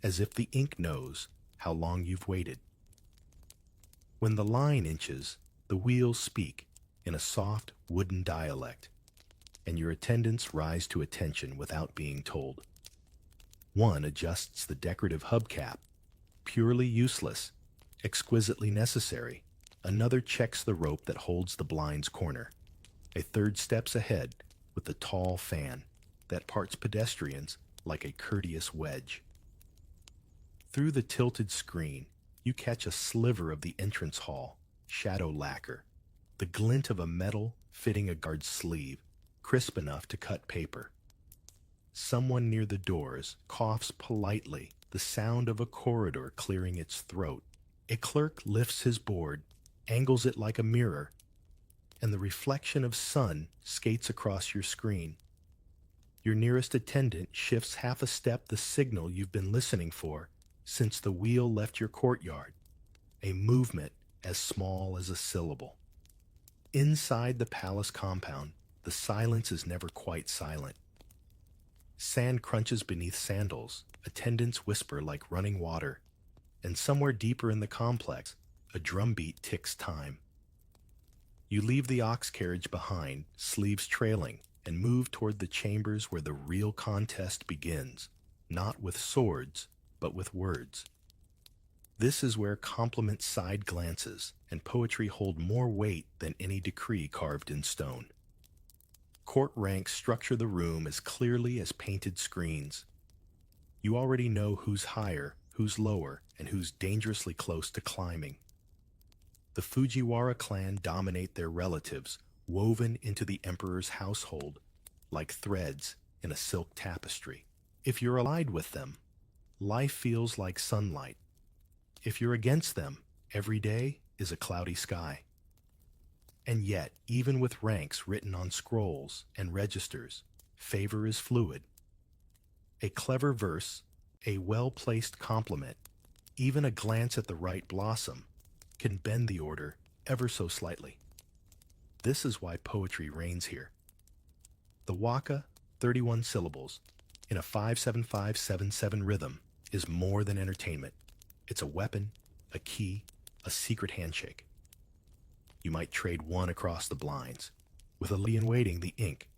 as if the ink knows how long you've waited. When the line inches, the wheels speak in a soft wooden dialect, and your attendants rise to attention without being told. One adjusts the decorative hubcap, purely useless, exquisitely necessary. Another checks the rope that holds the blind's corner. A third steps ahead with the tall fan that parts pedestrians like a courteous wedge. Through the tilted screen, you catch a sliver of the entrance hall, shadow lacquer, the glint of a metal fitting a guard's sleeve, crisp enough to cut paper. Someone near the doors coughs politely, the sound of a corridor clearing its throat. A clerk lifts his board, angles it like a mirror, and the reflection of sun skates across your screen. Your nearest attendant shifts half a step, the signal you've been listening for since the wheel left your courtyard, a movement as small as a syllable. Inside the palace compound, the silence is never quite silent. Sand crunches beneath sandals, attendants whisper like running water, and somewhere deeper in the complex, a drumbeat ticks time. You leave the ox carriage behind, sleeves trailing, and move toward the chambers where the real contest begins, not with swords, but with words. This is where compliment side glances and poetry hold more weight than any decree carved in stone. Court ranks structure the room as clearly as painted screens. You already know who's higher, who's lower, and who's dangerously close to climbing. The Fujiwara clan dominate their relatives, woven into the emperor's household, like threads in a silk tapestry. If you're allied with them, life feels like sunlight. If you're against them, every day is a cloudy sky. And yet, even with ranks written on scrolls and registers, favor is fluid. A clever verse, a well-placed compliment, even a glance at the right blossom, can bend the order ever so slightly. This is why poetry reigns here. The waka, 31 syllables, in a 5-7-5-7-7 rhythm, is more than entertainment. It's a weapon, a key, a secret handshake. You might trade one across the blinds, with a lady in waiting the ink,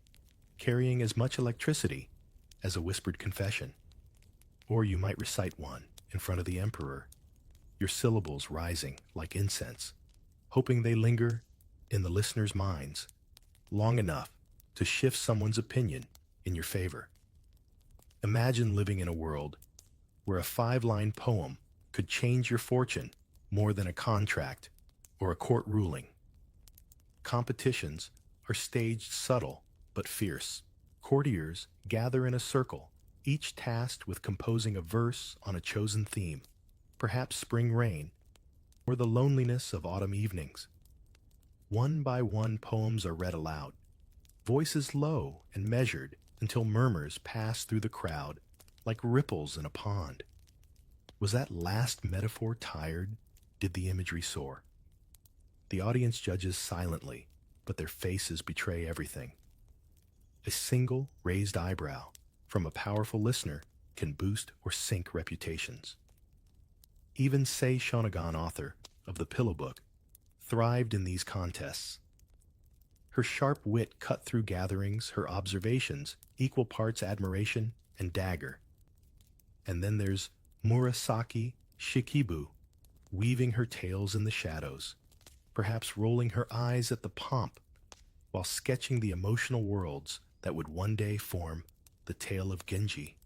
carrying as much electricity as a whispered confession. Or you might recite one in front of the emperor, your syllables rising like incense, hoping they linger in the listener's minds long enough to shift someone's opinion in your favor. Imagine living in a world where a 5-line poem could change your fortune more than a contract or a court ruling. Competitions are staged subtle but fierce. Courtiers gather in a circle, each tasked with composing a verse on a chosen theme, perhaps spring rain or the loneliness of autumn evenings. One by one, poems are read aloud, voices low and measured until murmurs pass through the crowd like ripples in a pond. Was that last metaphor tired? Did the imagery soar? The audience judges silently, but their faces betray everything. A single raised eyebrow from a powerful listener can boost or sink reputations. Even Sei Shonagon, author of The Pillow Book, thrived in these contests. Her sharp wit cut through gatherings, her observations equal parts admiration and dagger. And then there's Murasaki Shikibu, weaving her tales in the shadows, perhaps rolling her eyes at the pomp, while sketching the emotional worlds that would one day form the tale of Genji.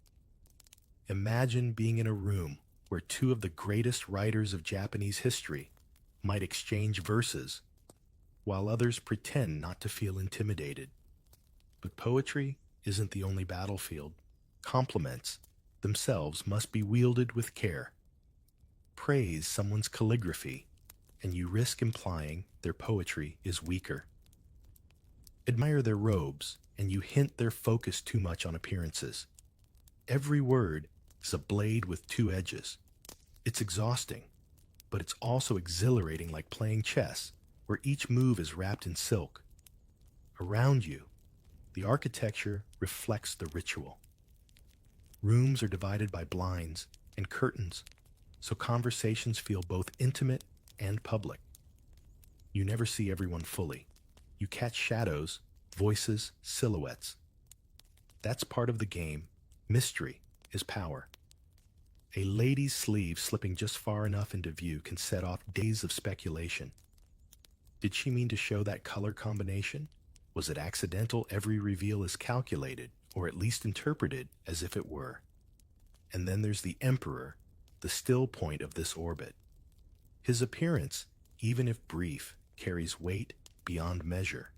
Imagine being in a room where two of the greatest writers of Japanese history might exchange verses, while others pretend not to feel intimidated. But poetry isn't the only battlefield. Compliments themselves must be wielded with care. Praise someone's calligraphy, and you risk implying their poetry is weaker. Admire their robes, and you hint they're focused too much on appearances. Every word is a blade with two edges. It's exhausting, but it's also exhilarating, like playing chess, where each move is wrapped in silk. Around you, the architecture reflects the ritual. Rooms are divided by blinds and curtains, so conversations feel both intimate and public. You never see everyone fully. You catch shadows, voices, silhouettes. That's part of the game. Mystery is power. A lady's sleeve slipping just far enough into view can set off days of speculation. Did she mean to show that color combination? Was it accidental? Every reveal is calculated, or at least interpreted as if it were. And then there's the emperor, the still point of this orbit. His appearance, even if brief, carries weight beyond measure.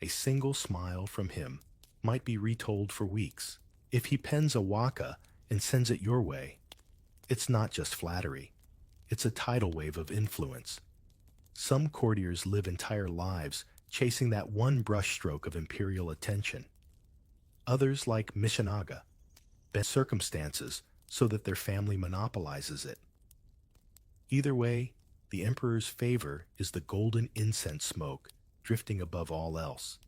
A single smile from him might be retold for weeks. If he pens a waka and sends it your way, it's not just flattery. It's a tidal wave of influence. Some courtiers live entire lives chasing that one brushstroke of imperial attention. Others, like Mishinaga, bend circumstances so that their family monopolizes it. Either way, the emperor's favor is the golden incense smoke drifting above all else.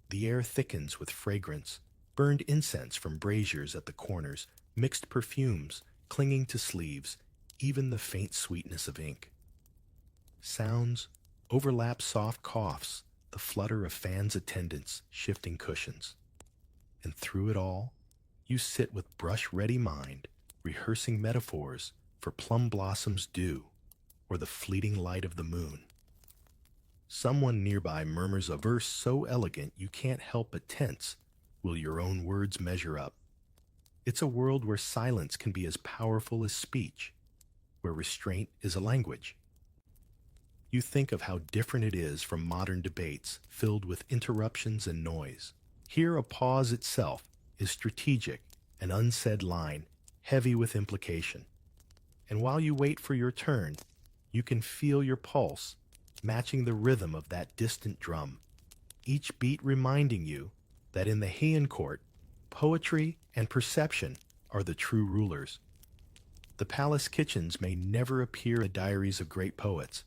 The air thickens with fragrance, burned incense from braziers at the corners, mixed perfumes clinging to sleeves, even the faint sweetness of ink. Sounds overlap soft coughs, the flutter of fans' attendants shifting cushions. And through it all, you sit with brush-ready mind, rehearsing metaphors for plum blossoms' dew or the fleeting light of the moon. Someone nearby murmurs a verse so elegant you can't help but tense. Will your own words measure up? It's a world where silence can be as powerful as speech, where restraint is a language. You think of how different it is from modern debates filled with interruptions and noise. Here, a pause itself is strategic, an unsaid line, heavy with implication. And while you wait for your turn, you can feel your pulse, matching the rhythm of that distant drum, each beat reminding you that in the Heian court, poetry and perception are the true rulers. The palace kitchens may never appear in the diaries of great poets,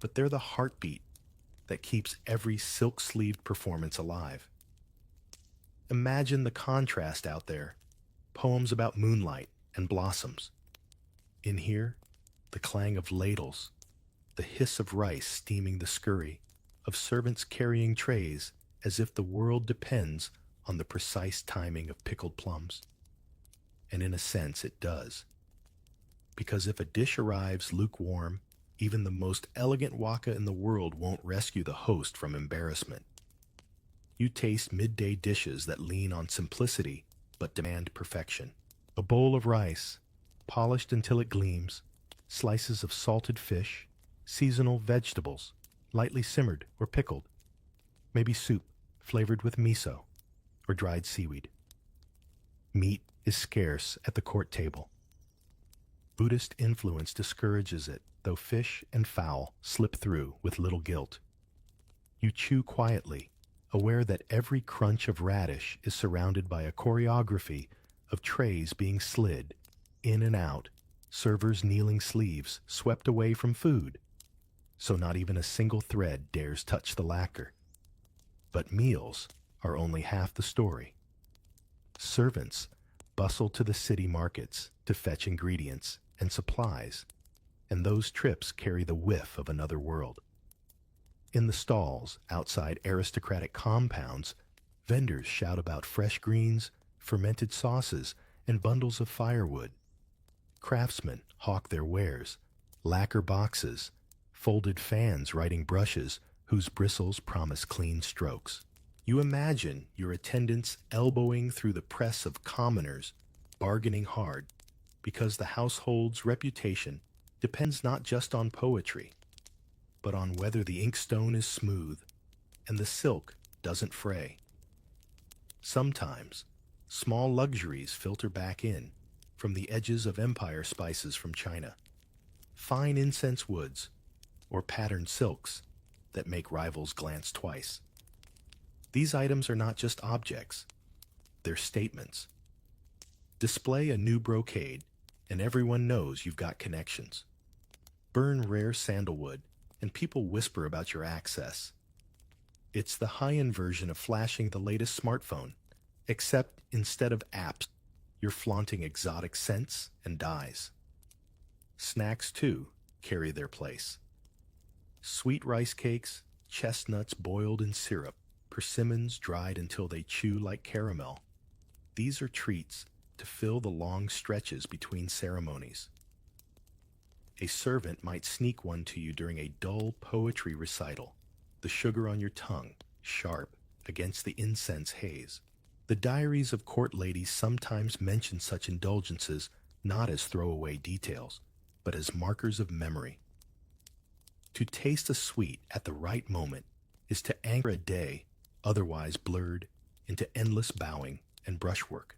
but they're the heartbeat that keeps every silk-sleeved performance alive. Imagine the contrast out there. Poems about moonlight and blossoms. In here, the clang of ladles, the hiss of rice steaming the scurry, of servants carrying trays as if the world depends on the precise timing of pickled plums. And in a sense, it does. Because if a dish arrives lukewarm, even the most elegant waka in the world won't rescue the host from embarrassment. You taste midday dishes that lean on simplicity but demand perfection. A bowl of rice, polished until it gleams, slices of salted fish, seasonal vegetables, lightly simmered or pickled, maybe soup flavored with miso or dried seaweed. Meat is scarce at the court table. Buddhist influence discourages it, though fish and fowl slip through with little guilt. You chew quietly, aware that every crunch of radish is surrounded by a choreography of trays being slid in and out, servers' kneeling sleeves swept away from food, so not even a single thread dares touch the lacquer. But meals are only half the story. Servants bustle to the city markets to fetch ingredients and supplies, and those trips carry the whiff of another world. In the stalls outside aristocratic compounds, vendors shout about fresh greens, fermented sauces, and bundles of firewood. Craftsmen hawk their wares, lacquer boxes, folded fans riding brushes whose bristles promise clean strokes. You imagine your attendants elbowing through the press of commoners, bargaining hard, because the household's reputation depends not just on poetry, but on whether the inkstone is smooth and the silk doesn't fray. Sometimes, small luxuries filter back in from the edges of empire spices from China, fine incense woods, or patterned silks that make rivals glance twice. These items are not just objects, they're statements. Display a new brocade, and everyone knows you've got connections. Burn rare sandalwood, and people whisper about your access. It's the Heian version of flashing the latest smartphone, except instead of apps, you're flaunting exotic scents and dyes. Snacks, too, carry their place. Sweet rice cakes, chestnuts boiled in syrup, persimmons dried until they chew like caramel. These are treats to fill the long stretches between ceremonies. A servant might sneak one to you during a dull poetry recital, the sugar on your tongue, sharp, against the incense haze. The diaries of court ladies sometimes mention such indulgences not as throwaway details, but as markers of memory. To taste a sweet at the right moment is to anchor a day otherwise blurred into endless bowing and brushwork.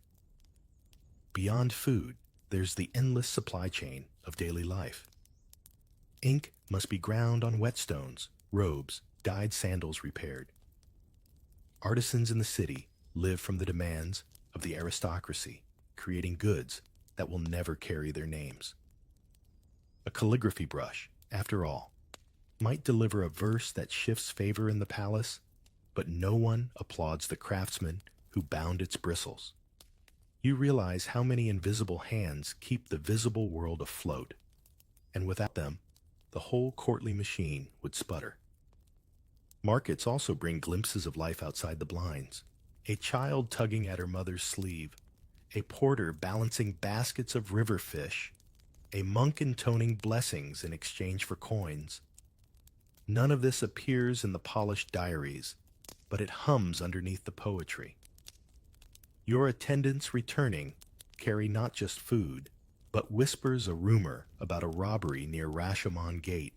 Beyond food, there's the endless supply chain of daily life. Ink must be ground on whetstones, robes, dyed sandals repaired. Artisans in the city live from the demands of the aristocracy, creating goods that will never carry their names. A calligraphy brush, after all, might deliver a verse that shifts favor in the palace, but no one applauds the craftsman who bound its bristles. You realize how many invisible hands keep the visible world afloat, and without them, the whole courtly machine would sputter. Markets also bring glimpses of life outside the blinds. A child tugging at her mother's sleeve, a porter balancing baskets of river fish, a monk intoning blessings in exchange for coins. None of this appears in the polished diaries, but it hums underneath the poetry. Your attendants returning carry not just food, but whispers a rumor about a robbery near Rashomon Gate,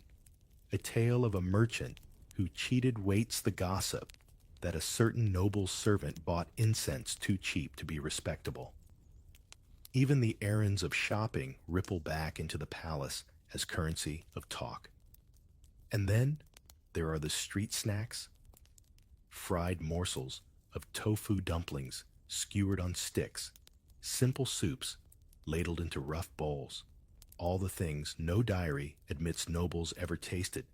a tale of a merchant who cheated waits the gossip that a certain noble servant bought incense too cheap to be respectable. Even the errands of shopping ripple back into the palace as currency of talk. And then there are the street snacks, fried morsels of tofu dumplings skewered on sticks, simple soups ladled into rough bowls, all the things no diary admits nobles ever tasted,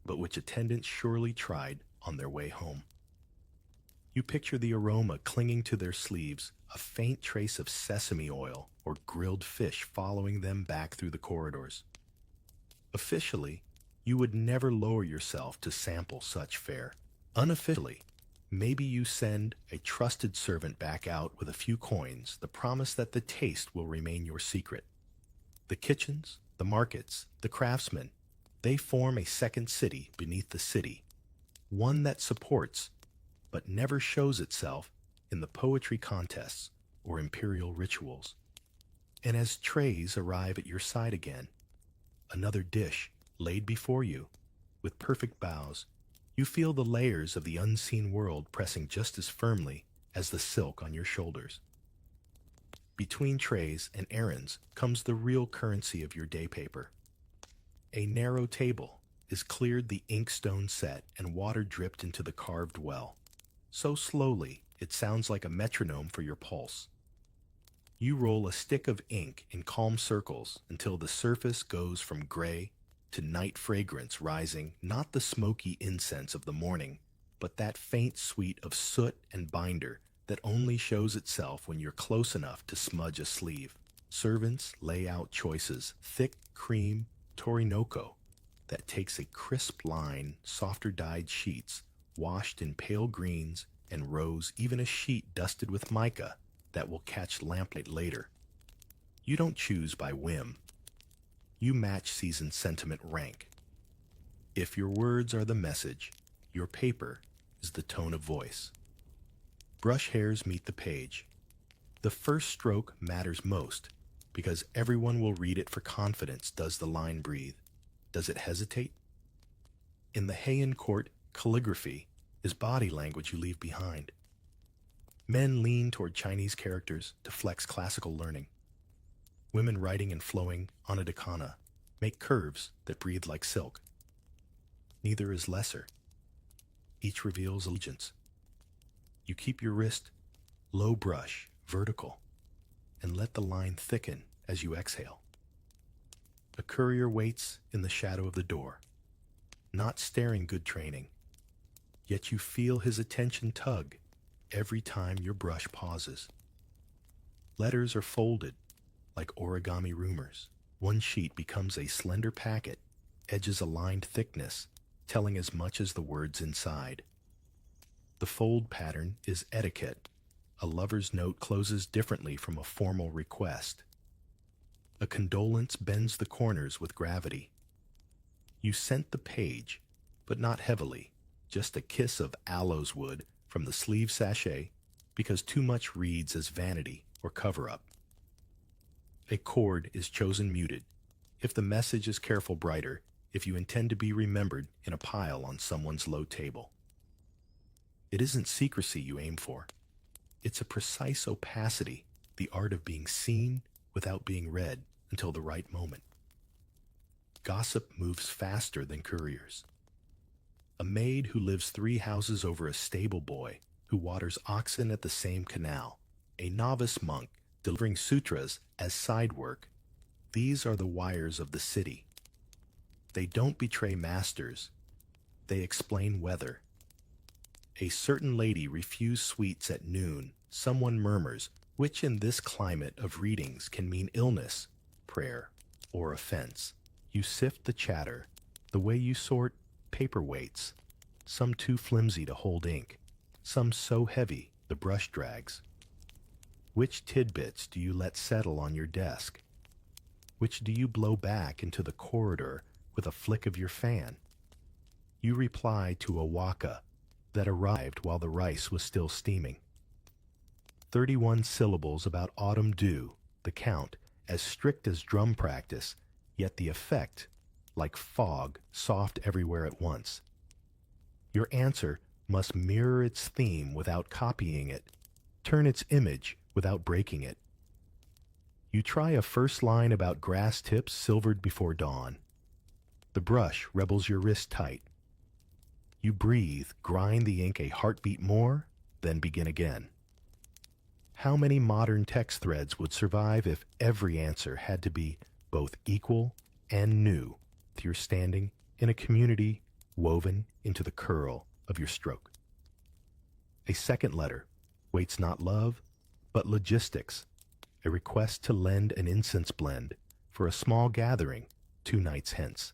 but which attendants surely tried on their way home. You picture the aroma clinging to their sleeves, a faint trace of sesame oil or grilled fish following them back through the corridors. Officially, you would never lower yourself to sample such fare. Unofficially, maybe you send a trusted servant back out with a few coins, the promise that the taste will remain your secret. The kitchens, the markets, the craftsmen, they form a second city beneath the city, one that supports but never shows itself in the poetry contests or imperial rituals. And as trays arrive at your side again, another dish laid before you, with perfect bows, you feel the layers of the unseen world pressing just as firmly as the silk on your shoulders. Between trays and errands comes the real currency of your day paper. A narrow table is cleared, the inkstone set, and water dripped into the carved well. So slowly, it sounds like a metronome for your pulse. You roll a stick of ink in calm circles until the surface goes from gray to night fragrance rising, not the smoky incense of the morning, but that faint sweet of soot and binder that only shows itself when you're close enough to smudge a sleeve. Servants lay out choices, thick cream Torinoko that takes a crisp line, softer dyed sheets, washed in pale greens and rose, even a sheet dusted with mica that will catch lamplight later. You don't choose by whim. You match seasoned sentiment rank. If your words are the message, your paper is the tone of voice. Brush hairs meet the page. The first stroke matters most because everyone will read it for confidence. Does the line breathe? Does it hesitate? In the Heian court, calligraphy is body language you leave behind. Men lean toward Chinese characters to flex classical learning. Women writing and flowing onodakana make curves that breathe like silk. Neither is lesser. Each reveals allegiance. You keep your wrist low brush, vertical, and let the line thicken as you exhale. A courier waits in the shadow of the door, not staring, good training, yet you feel his attention tug every time your brush pauses. Letters are folded like origami rumors. One sheet becomes a slender packet, edges aligned thickness, telling as much as the words inside. The fold pattern is etiquette. A lover's note closes differently from a formal request. A condolence bends the corners with gravity. You scent the page, but not heavily, just a kiss of aloes wood from the sleeve sachet, because too much reads as vanity or cover-up. A chord is chosen muted, if the message is careful, brighter, if you intend to be remembered in a pile on someone's low table. It isn't secrecy you aim for. It's a precise opacity, the art of being seen without being read until the right moment. Gossip moves faster than couriers. A maid who lives 3 houses over a stable boy who waters oxen at the same canal, a novice monk delivering sutras as side work. These are the wires of the city. They don't betray masters. They explain weather. A certain lady refused sweets at noon. Someone murmurs, which in this climate of readings can mean illness, prayer, or offense. You sift the chatter, the way you sort paperweights, some too flimsy to hold ink, some so heavy the brush drags. Which tidbits do you let settle on your desk? Which do you blow back into the corridor with a flick of your fan? You reply to a waka that arrived while the rice was still steaming. 31 syllables about autumn dew, the count, as strict as drum practice, yet the effect, like fog, soft everywhere at once. Your answer must mirror its theme without copying it, turn its image without breaking it. You try a first line about grass tips silvered before dawn. The brush rebels your wrist tight. You breathe, grind the ink a heartbeat more, then begin again. How many modern text threads would survive if every answer had to be both equal and new? You're standing in a community woven into the curl of your stroke. A second letter waits not love, but logistics, a request to lend an incense blend for a small gathering 2 nights hence.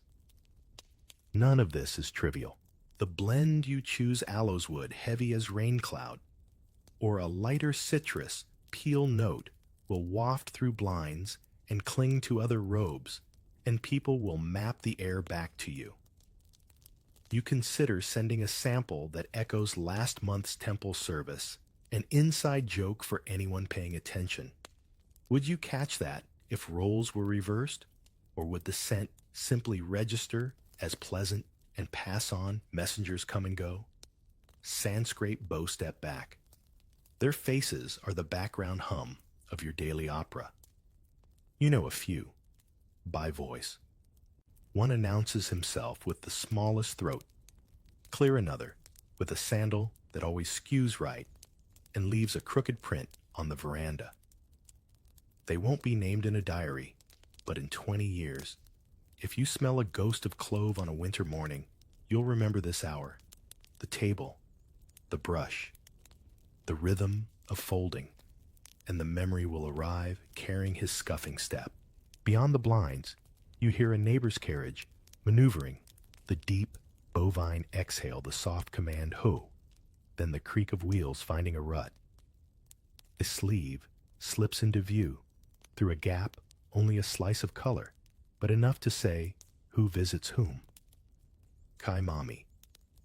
None of this is trivial. The blend you choose aloes wood heavy as rain cloud, or a lighter citrus peel note will waft through blinds and cling to other robes, and people will map the air back to you. You consider sending a sample that echoes last month's temple service, an inside joke for anyone paying attention. Would you catch that if roles were reversed, or would the scent simply register as pleasant and pass on messengers come and go? Sandscrape bow step back. Their faces are the background hum of your daily opera. You know a few, by voice. One announces himself with the smallest throat. Clear another, with a sandal that always skews right and leaves a crooked print on the veranda. They won't be named in a diary, but in 20 years, if you smell a ghost of clove on a winter morning, you'll remember this hour, the table, the brush, the rhythm of folding, and the memory will arrive carrying his scuffing step. Beyond the blinds, you hear a neighbor's carriage maneuvering, the deep, bovine exhale, the soft command, ho, then the creak of wheels finding a rut. A sleeve slips into view, through a gap only a slice of color, but enough to say who visits whom. Kai Mami,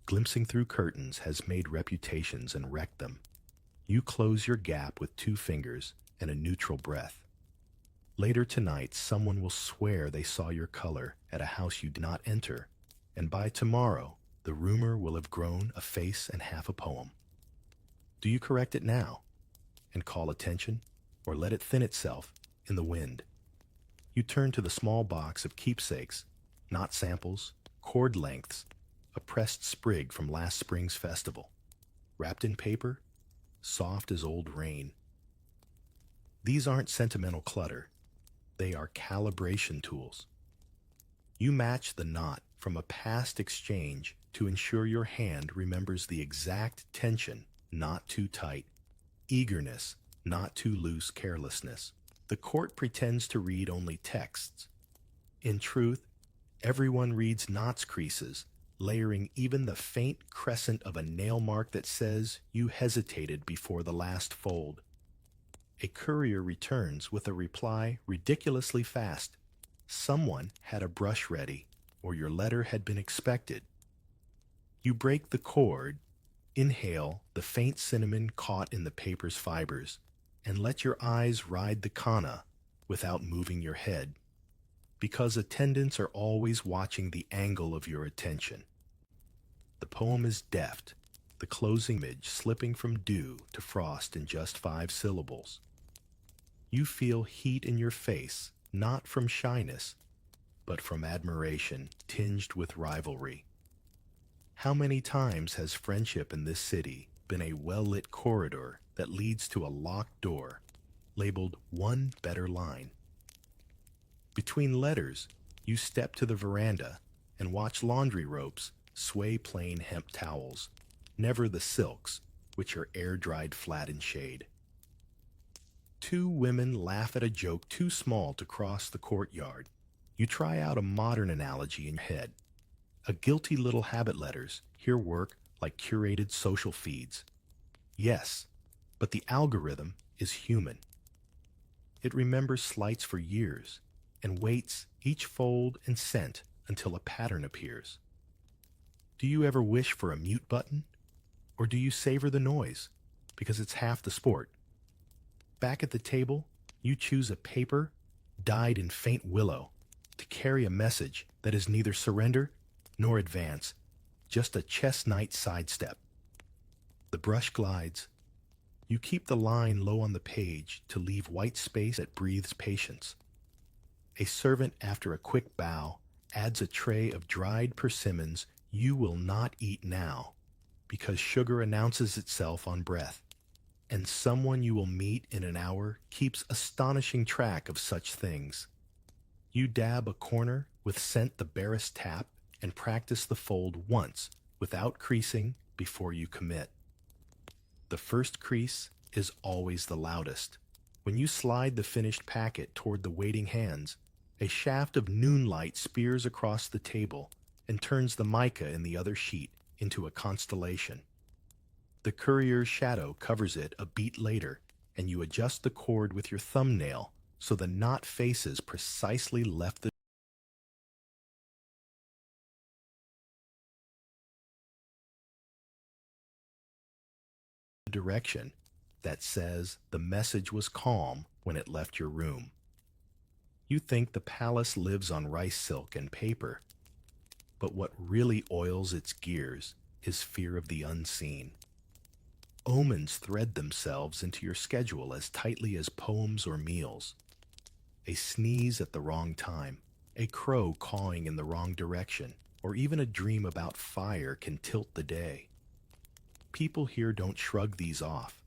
glimpsing through curtains, has made reputations and wrecked them. You close your gap with 2 fingers and a neutral breath. Later tonight, someone will swear they saw your color at a house you did not enter, and by tomorrow, the rumor will have grown a face and half a poem. Do you correct it now and call attention, or let it thin itself in the wind? You turn to the small box of keepsakes, not samples, cord lengths, a pressed sprig from last spring's festival, wrapped in paper, soft as old rain. These aren't sentimental clutter. They are calibration tools. You match the knot from a past exchange to ensure your hand remembers the exact tension, not too tight, eagerness, not too loose carelessness. The court pretends to read only texts. In truth, everyone reads knots creases, layering even the faint crescent of a nail mark that says you hesitated before the last fold. A courier returns with a reply ridiculously fast. Someone had a brush ready, or your letter had been expected. You break the cord, inhale the faint cinnamon caught in the paper's fibers, and let your eyes ride the kana without moving your head, because attendants are always watching the angle of your attention. The poem is deft, the closing image slipping from dew to frost in just 5 syllables. You feel heat in your face, not from shyness, but from admiration tinged with rivalry. How many times has friendship in this city been a well-lit corridor that leads to a locked door, labeled one better line? Between letters, you step to the veranda and watch laundry ropes sway plain hemp towels, never the silks, which are air-dried flat in shade. 2 women laugh at a joke too small to cross the courtyard. You try out a modern analogy in your head. A guilty little habit letters here work like curated social feeds. Yes, but the algorithm is human. It remembers slights for years and waits each fold and scent until a pattern appears. Do you ever wish for a mute button? Or do you savor the noise because it's half the sport? Back at the table, you choose a paper dyed in faint willow to carry a message that is neither surrender nor advance, just a chess knight sidestep. The brush glides. You keep the line low on the page to leave white space that breathes patience. A servant, after a quick bow, adds a tray of dried persimmons you will not eat now, because sugar announces itself on breath, and someone you will meet in an hour keeps astonishing track of such things. You dab a corner with scent the barest tap and practice the fold once without creasing before you commit. The first crease is always the loudest. When you slide the finished packet toward the waiting hands, a shaft of noonlight spears across the table and turns the mica in the other sheet into a constellation. The courier's shadow covers it a beat later, and you adjust the cord with your thumbnail so the knot faces precisely left the direction that says the message was calm when it left your room. You think the palace lives on rice silk and paper, but what really oils its gears is fear of the unseen. Omens thread themselves into your schedule as tightly as poems or meals. A sneeze at the wrong time, a crow cawing in the wrong direction, or even a dream about fire can tilt the day. People here don't shrug these off.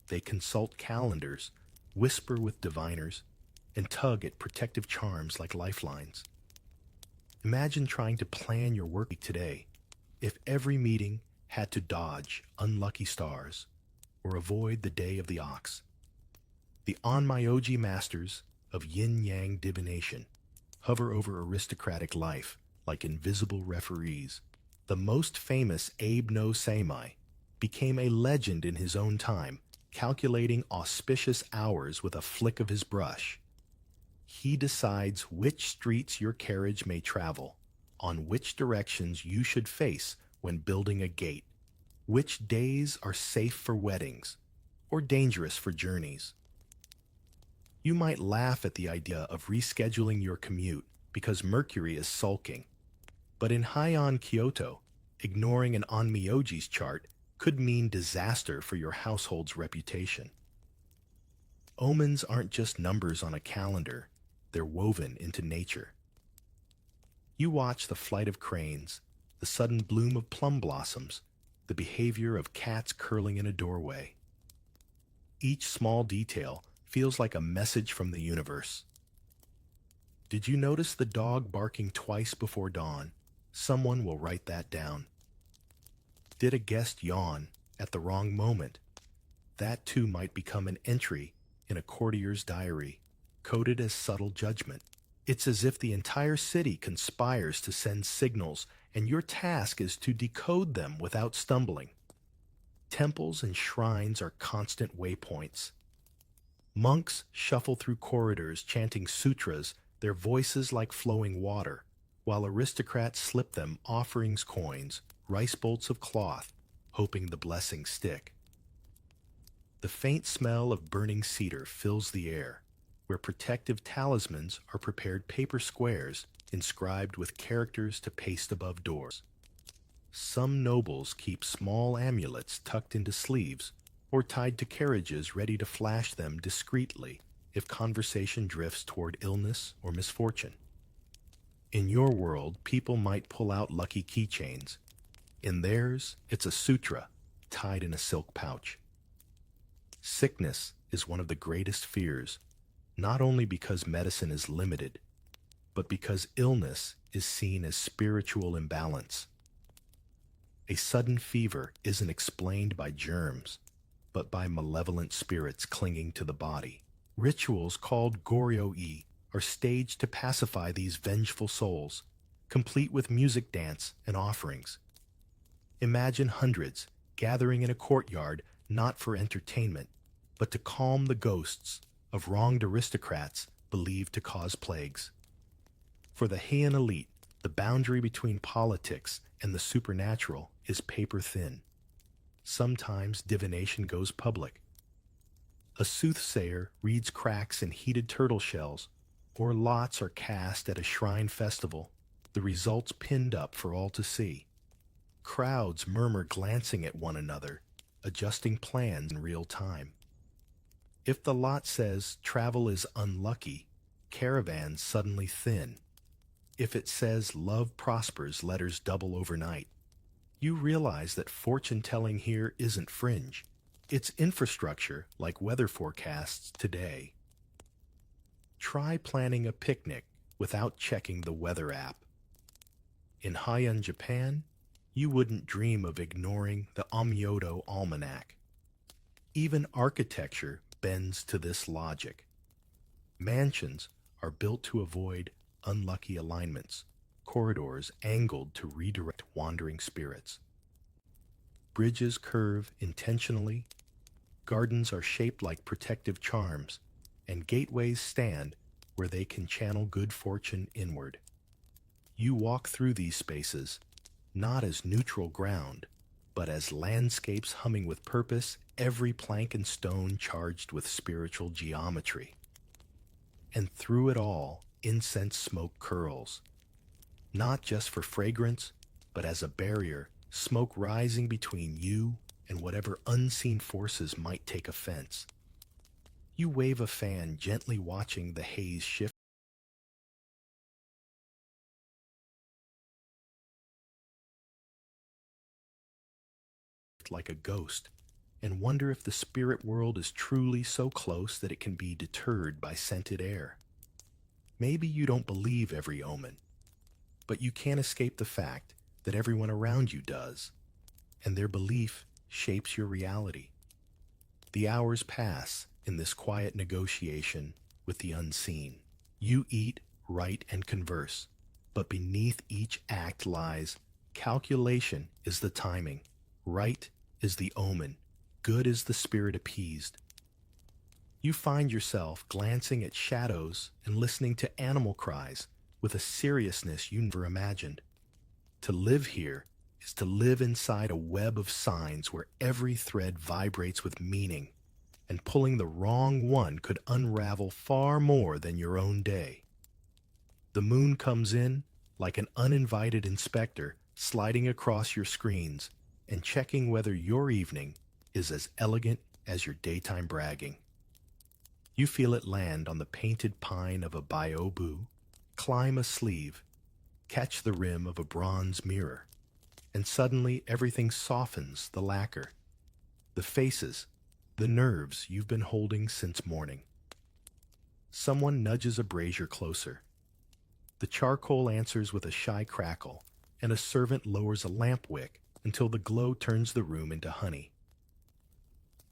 They consult calendars, whisper with diviners, and tug at protective charms like lifelines. Imagine trying to plan your work week today if every meeting had to dodge unlucky stars or avoid the day of the ox. The Onmyoji masters of yin-yang divination hover over aristocratic life like invisible referees. The most famous Abe no Seimai became a legend in his own time, calculating auspicious hours with a flick of his brush. He decides which streets your carriage may travel, on which directions you should face when building a gate, which days are safe for weddings or dangerous for journeys. You might laugh at the idea of rescheduling your commute because Mercury is sulking, but in Heian, Kyoto, ignoring an Onmyoji's chart could mean disaster for your household's reputation. Omens aren't just numbers on a calendar, they're woven into nature. You watch the flight of cranes, the sudden bloom of plum blossoms, the behavior of cats curling in a doorway. Each small detail feels like a message from the universe. Did you notice the dog barking twice before dawn? Someone will write that down. Did a guest yawn at the wrong moment? That too might become an entry in a courtier's diary, coded as subtle judgment. It's as if the entire city conspires to send signals, and your task is to decode them without stumbling. Temples and shrines are constant waypoints. Monks shuffle through corridors chanting sutras, their voices like flowing water, while aristocrats slip them offerings coins, rice bolts of cloth, hoping the blessings stick. The faint smell of burning cedar fills the air, where protective talismans are prepared paper squares inscribed with characters to paste above doors. Some nobles keep small amulets tucked into sleeves or tied to carriages ready to flash them discreetly if conversation drifts toward illness or misfortune. In your world, people might pull out lucky keychains. In theirs, it's a sutra tied in a silk pouch. Sickness is one of the greatest fears, not only because medicine is limited, but because illness is seen as spiritual imbalance. A sudden fever isn't explained by germs, but by malevolent spirits clinging to the body. Rituals called goryo-e are staged to pacify these vengeful souls, complete with music, dance, and offerings. Imagine hundreds gathering in a courtyard not for entertainment, but to calm the ghosts of wronged aristocrats believed to cause plagues. For the Heian elite, the boundary between politics and the supernatural is paper thin. Sometimes divination goes public. A soothsayer reads cracks in heated turtle shells, or lots are cast at a shrine festival, the results pinned up for all to see. Crowds murmur, glancing at one another, adjusting plans in real time. If the lot says travel is unlucky, caravans suddenly thin. If it says love prospers, letters double overnight. You realize that fortune-telling here isn't fringe. It's infrastructure like weather forecasts today. Try planning a picnic without checking the weather app. In Heian, Japan, you wouldn't dream of ignoring the Amyoto Almanac. Even architecture bends to this logic. Mansions are built to avoid unlucky alignments, corridors angled to redirect wandering spirits. Bridges curve intentionally, gardens are shaped like protective charms, and gateways stand where they can channel good fortune inward. You walk through these spaces not as neutral ground, but as landscapes humming with purpose, every plank and stone charged with spiritual geometry. And through it all, incense smoke curls, not just for fragrance, but as a barrier, smoke rising between you and whatever unseen forces might take offense. You wave a fan, gently watching the haze shift like a ghost, and wonder if the spirit world is truly so close that it can be deterred by scented air. Maybe you don't believe every omen, but you can't escape the fact that everyone around you does, and their belief shapes your reality. The hours pass in this quiet negotiation with the unseen. You eat, write, and converse, but beneath each act lies calculation is the timing, right is the omen, good is the spirit appeased. You find yourself glancing at shadows and listening to animal cries with a seriousness you never imagined. To live here is to live inside a web of signs where every thread vibrates with meaning, and pulling the wrong one could unravel far more than your own day. The moon comes in like an uninvited inspector, sliding across your screens and checking whether your evening is as elegant as your daytime bragging. You feel it land on the painted pine of a biobu, climb a sleeve, catch the rim of a bronze mirror, and suddenly everything softens the lacquer, the faces, the nerves you've been holding since morning. Someone nudges a brazier closer. The charcoal answers with a shy crackle, and a servant lowers a lamp wick until the glow turns the room into honey.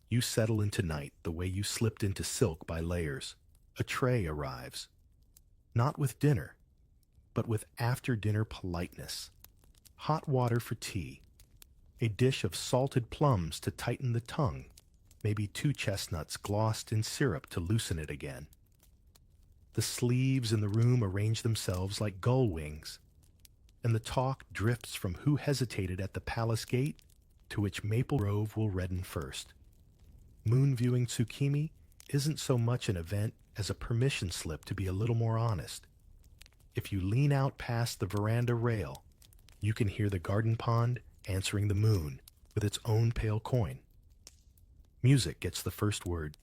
You settle into night the way you slipped into silk by layers. A tray arrives, not with dinner, but with after-dinner politeness. Hot water for tea, a dish of salted plums to tighten the tongue, maybe 2 chestnuts glossed in syrup to loosen it again. The sleeves in the room arrange themselves like gull wings, and the talk drifts from who hesitated at the palace gate to which Maple Grove will redden first. Moon viewing Tsukimi isn't so much an event as a permission slip to be a little more honest. If you lean out past the veranda rail, you can hear the garden pond answering the moon with its own pale coin. Music gets the first word.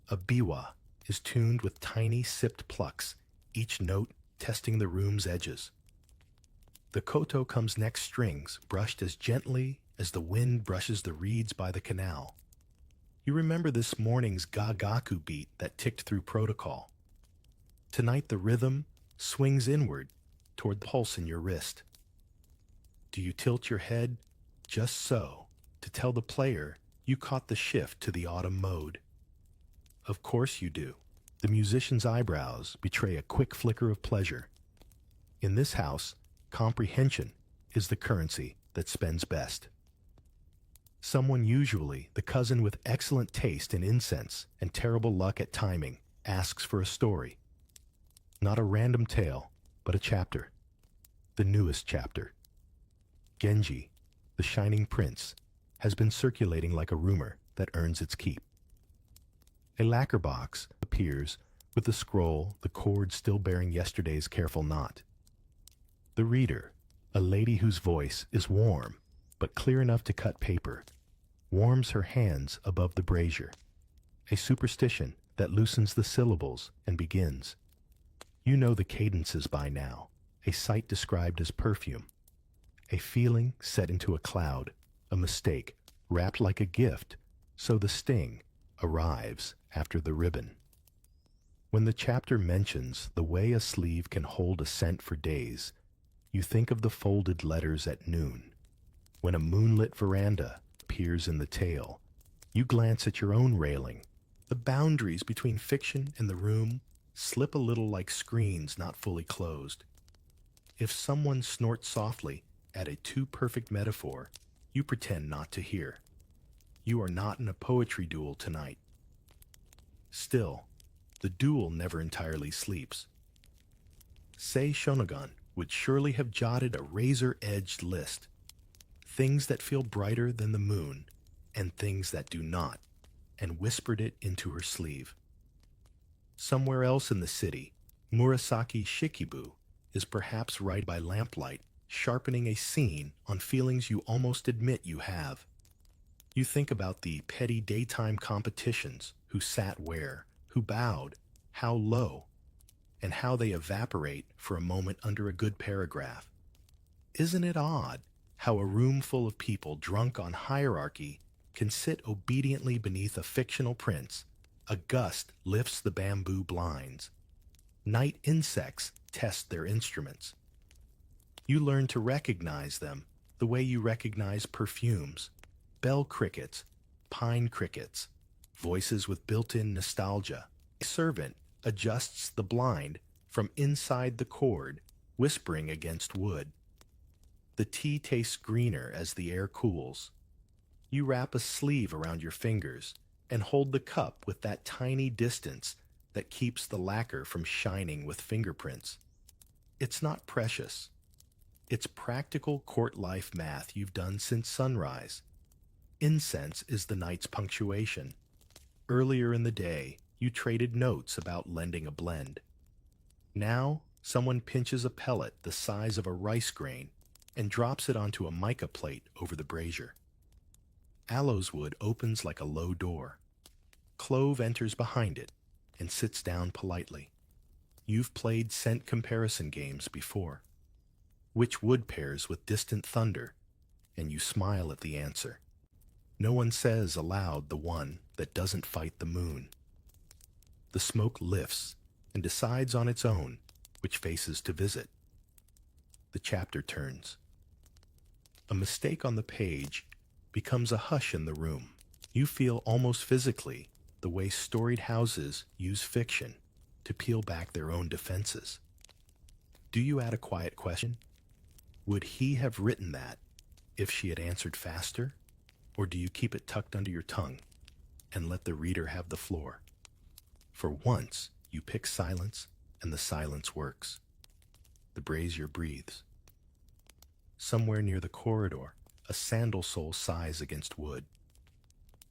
A biwa is tuned with tiny sipped plucks, each note testing the room's edges. The koto comes next, strings brushed as gently as the wind brushes the reeds by the canal. You remember this morning's gagaku beat that ticked through protocol. Tonight the rhythm swings inward toward the pulse in your wrist. Do you tilt your head just so to tell the player you caught the shift to the autumn mode? Of course you do. The musician's eyebrows betray a quick flicker of pleasure. In this house, comprehension is the currency that spends best. Someone, usually the cousin with excellent taste in incense and terrible luck at timing, asks for a story. Not a random tale, but a chapter. The newest chapter. Genji, the shining prince, has been circulating like a rumor that earns its keep. A lacquer box appears with the scroll, the cord still bearing yesterday's careful knot. The reader, a lady whose voice is warm but clear enough to cut paper, warms her hands above the brazier, a superstition that loosens the syllables and begins. You know the cadences by now, a sight described as perfume, a feeling set into a cloud, a mistake wrapped like a gift, so the sting arrives after the ribbon. When the chapter mentions the way a sleeve can hold a scent for days, You think of the folded letters at noon. When a moonlit veranda appears in the tale, you glance at your own railing. The boundaries between fiction and the room slip a little like screens not fully closed. If someone snorts softly at a too perfect metaphor, you pretend not to hear. You are not in a poetry duel tonight. Still, the duel never entirely sleeps. Sei Shonagon would surely have jotted a razor-edged list. Things that feel brighter than the moon, and things that do not, and whispered it into her sleeve. Somewhere else in the city, Murasaki Shikibu is perhaps right by lamplight, sharpening a scene on feelings you almost admit you have. You think about the petty daytime competitions, who sat where, who bowed, how low, and how they evaporate for a moment under a good paragraph. Isn't it odd how a room full of people drunk on hierarchy can sit obediently beneath a fictional prince? A gust lifts the bamboo blinds. Night insects test their instruments. You learn to recognize them the way you recognize perfumes, bell crickets, pine crickets, voices with built-in nostalgia. A servant adjusts the blind from inside the cord, whispering against wood. The tea tastes greener as the air cools. You wrap a sleeve around your fingers and hold the cup with that tiny distance that keeps the lacquer from shining with fingerprints. It's not precious. It's practical court life math you've done since sunrise. Incense is the night's punctuation. Earlier in the day, you traded notes about lending a blend. Now, someone pinches a pellet the size of a rice grain and drops it onto a mica plate over the brazier. Aloes wood opens like a low door. Clove enters behind it and sits down politely. You've played scent comparison games before. Which wood pairs with distant thunder? And you smile at the answer. No one says aloud the one that doesn't fight the moon. The smoke lifts and decides on its own which faces to visit. The chapter turns. A mistake on the page becomes a hush in the room. You feel almost physically the way storied houses use fiction to peel back their own defenses. Do you add a quiet question? Would he have written that if she had answered faster? Or do you keep it tucked under your tongue and let the reader have the floor? For once, you pick silence, and the silence works. The brazier breathes. Somewhere near the corridor, a sandal sole sighs against wood.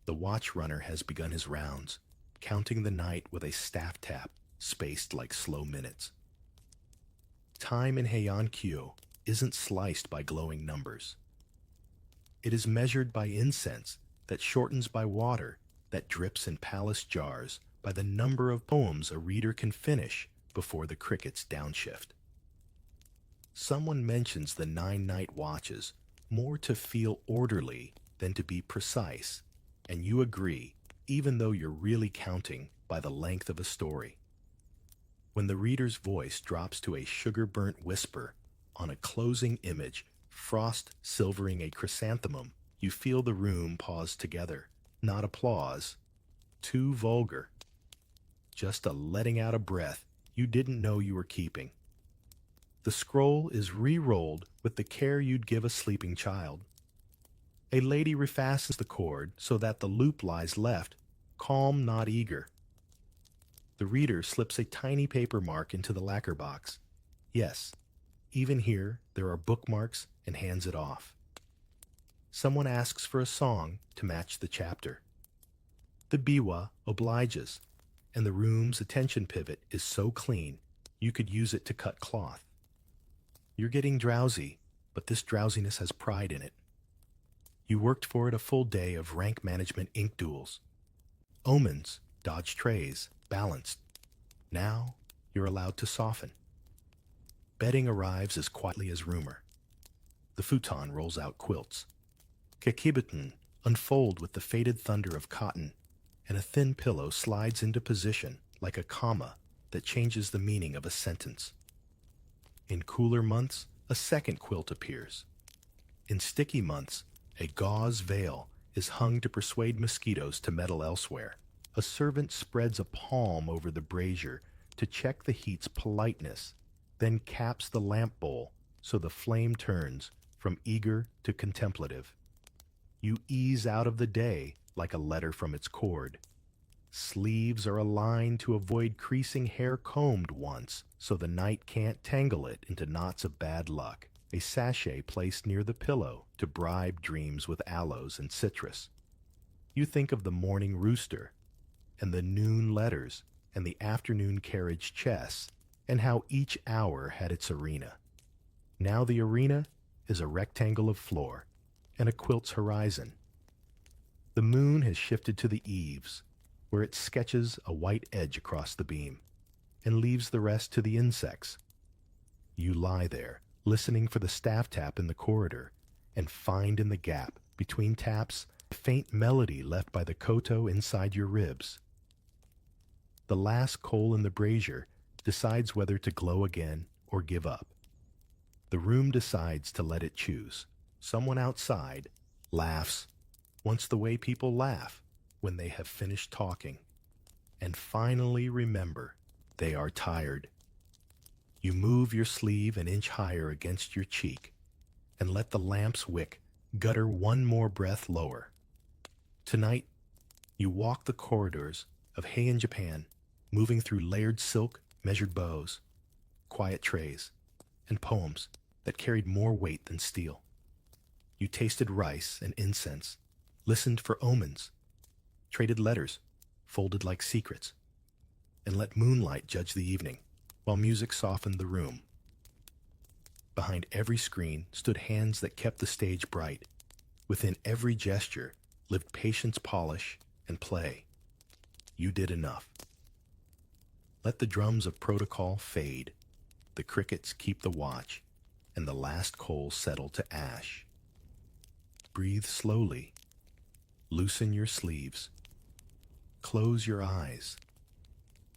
The watch runner has begun his rounds, counting the night with a staff tap spaced like slow minutes. Time in Heian isn't sliced by glowing numbers. It is measured by incense that shortens by water that drips in palace jars, by the number of poems a reader can finish before the crickets downshift. Someone mentions the 9 night watches, more to feel orderly than to be precise, and you agree, even though you're really counting by the length of a story. When the reader's voice drops to a sugar-burnt whisper on a closing image, frost silvering a chrysanthemum, you feel the room pause together. Not applause. Too vulgar. Just a letting out a breath you didn't know you were keeping. The scroll is re-rolled with the care you'd give a sleeping child. A lady refastens the cord so that the loop lies left, calm, not eager. The reader slips a tiny paper mark into the lacquer box. Yes, even here there are bookmarks, and hands it off. Someone asks for a song to match the chapter. The biwa obliges, and the room's attention pivot is so clean you could use it to cut cloth. You're getting drowsy, but this drowsiness has pride in it. You worked for it a full day of rank management ink duels. Omens, dodge trays, balanced. Now you're allowed to soften. Bedding arrives as quietly as rumor. The futon rolls out quilts. Kekibeten unfold with the faded thunder of cotton, and a thin pillow slides into position like a comma that changes the meaning of a sentence. In cooler months, A second quilt appears. In sticky months, a gauze veil is hung to persuade mosquitoes to meddle elsewhere. A servant spreads a palm over the brazier to check the heat's politeness, then caps the lamp bowl so the flame turns from eager to contemplative. You ease out of the day like a letter from its cord. Sleeves are aligned to avoid creasing hair combed once so the night can't tangle it into knots of bad luck. A sachet placed near the pillow to bribe dreams with aloes and citrus. You think of the morning rooster, and the noon letters, and the afternoon carriage chess, and how each hour had its arena. Now the arena is a rectangle of floor, and a quilt's horizon. The moon has shifted to the eaves, where it sketches a white edge across the beam, and leaves the rest to the insects. You lie there, listening for the staff tap in the corridor, and find in the gap between taps a faint melody left by the koto inside your ribs. The last coal in the brazier decides whether to glow again or give up. The room decides to let it choose. Someone outside laughs once the way people laugh when they have finished talking, and finally remember they are tired. You move your sleeve an inch higher against your cheek and let the lamp's wick gutter one more breath lower. Tonight, you walk the corridors of Heian, Japan, moving through layered silk, measured bows, quiet trays, and poems that carried more weight than steel. You tasted rice and incense, listened for omens, traded letters, folded like secrets, and let moonlight judge the evening, while music softened the room. Behind every screen stood hands that kept the stage bright. Within every gesture lived patience, polish, and play. You did enough. Let the drums of protocol fade, the crickets keep the watch, and the last coal settle to ash. Breathe slowly. Loosen your sleeves. Close your eyes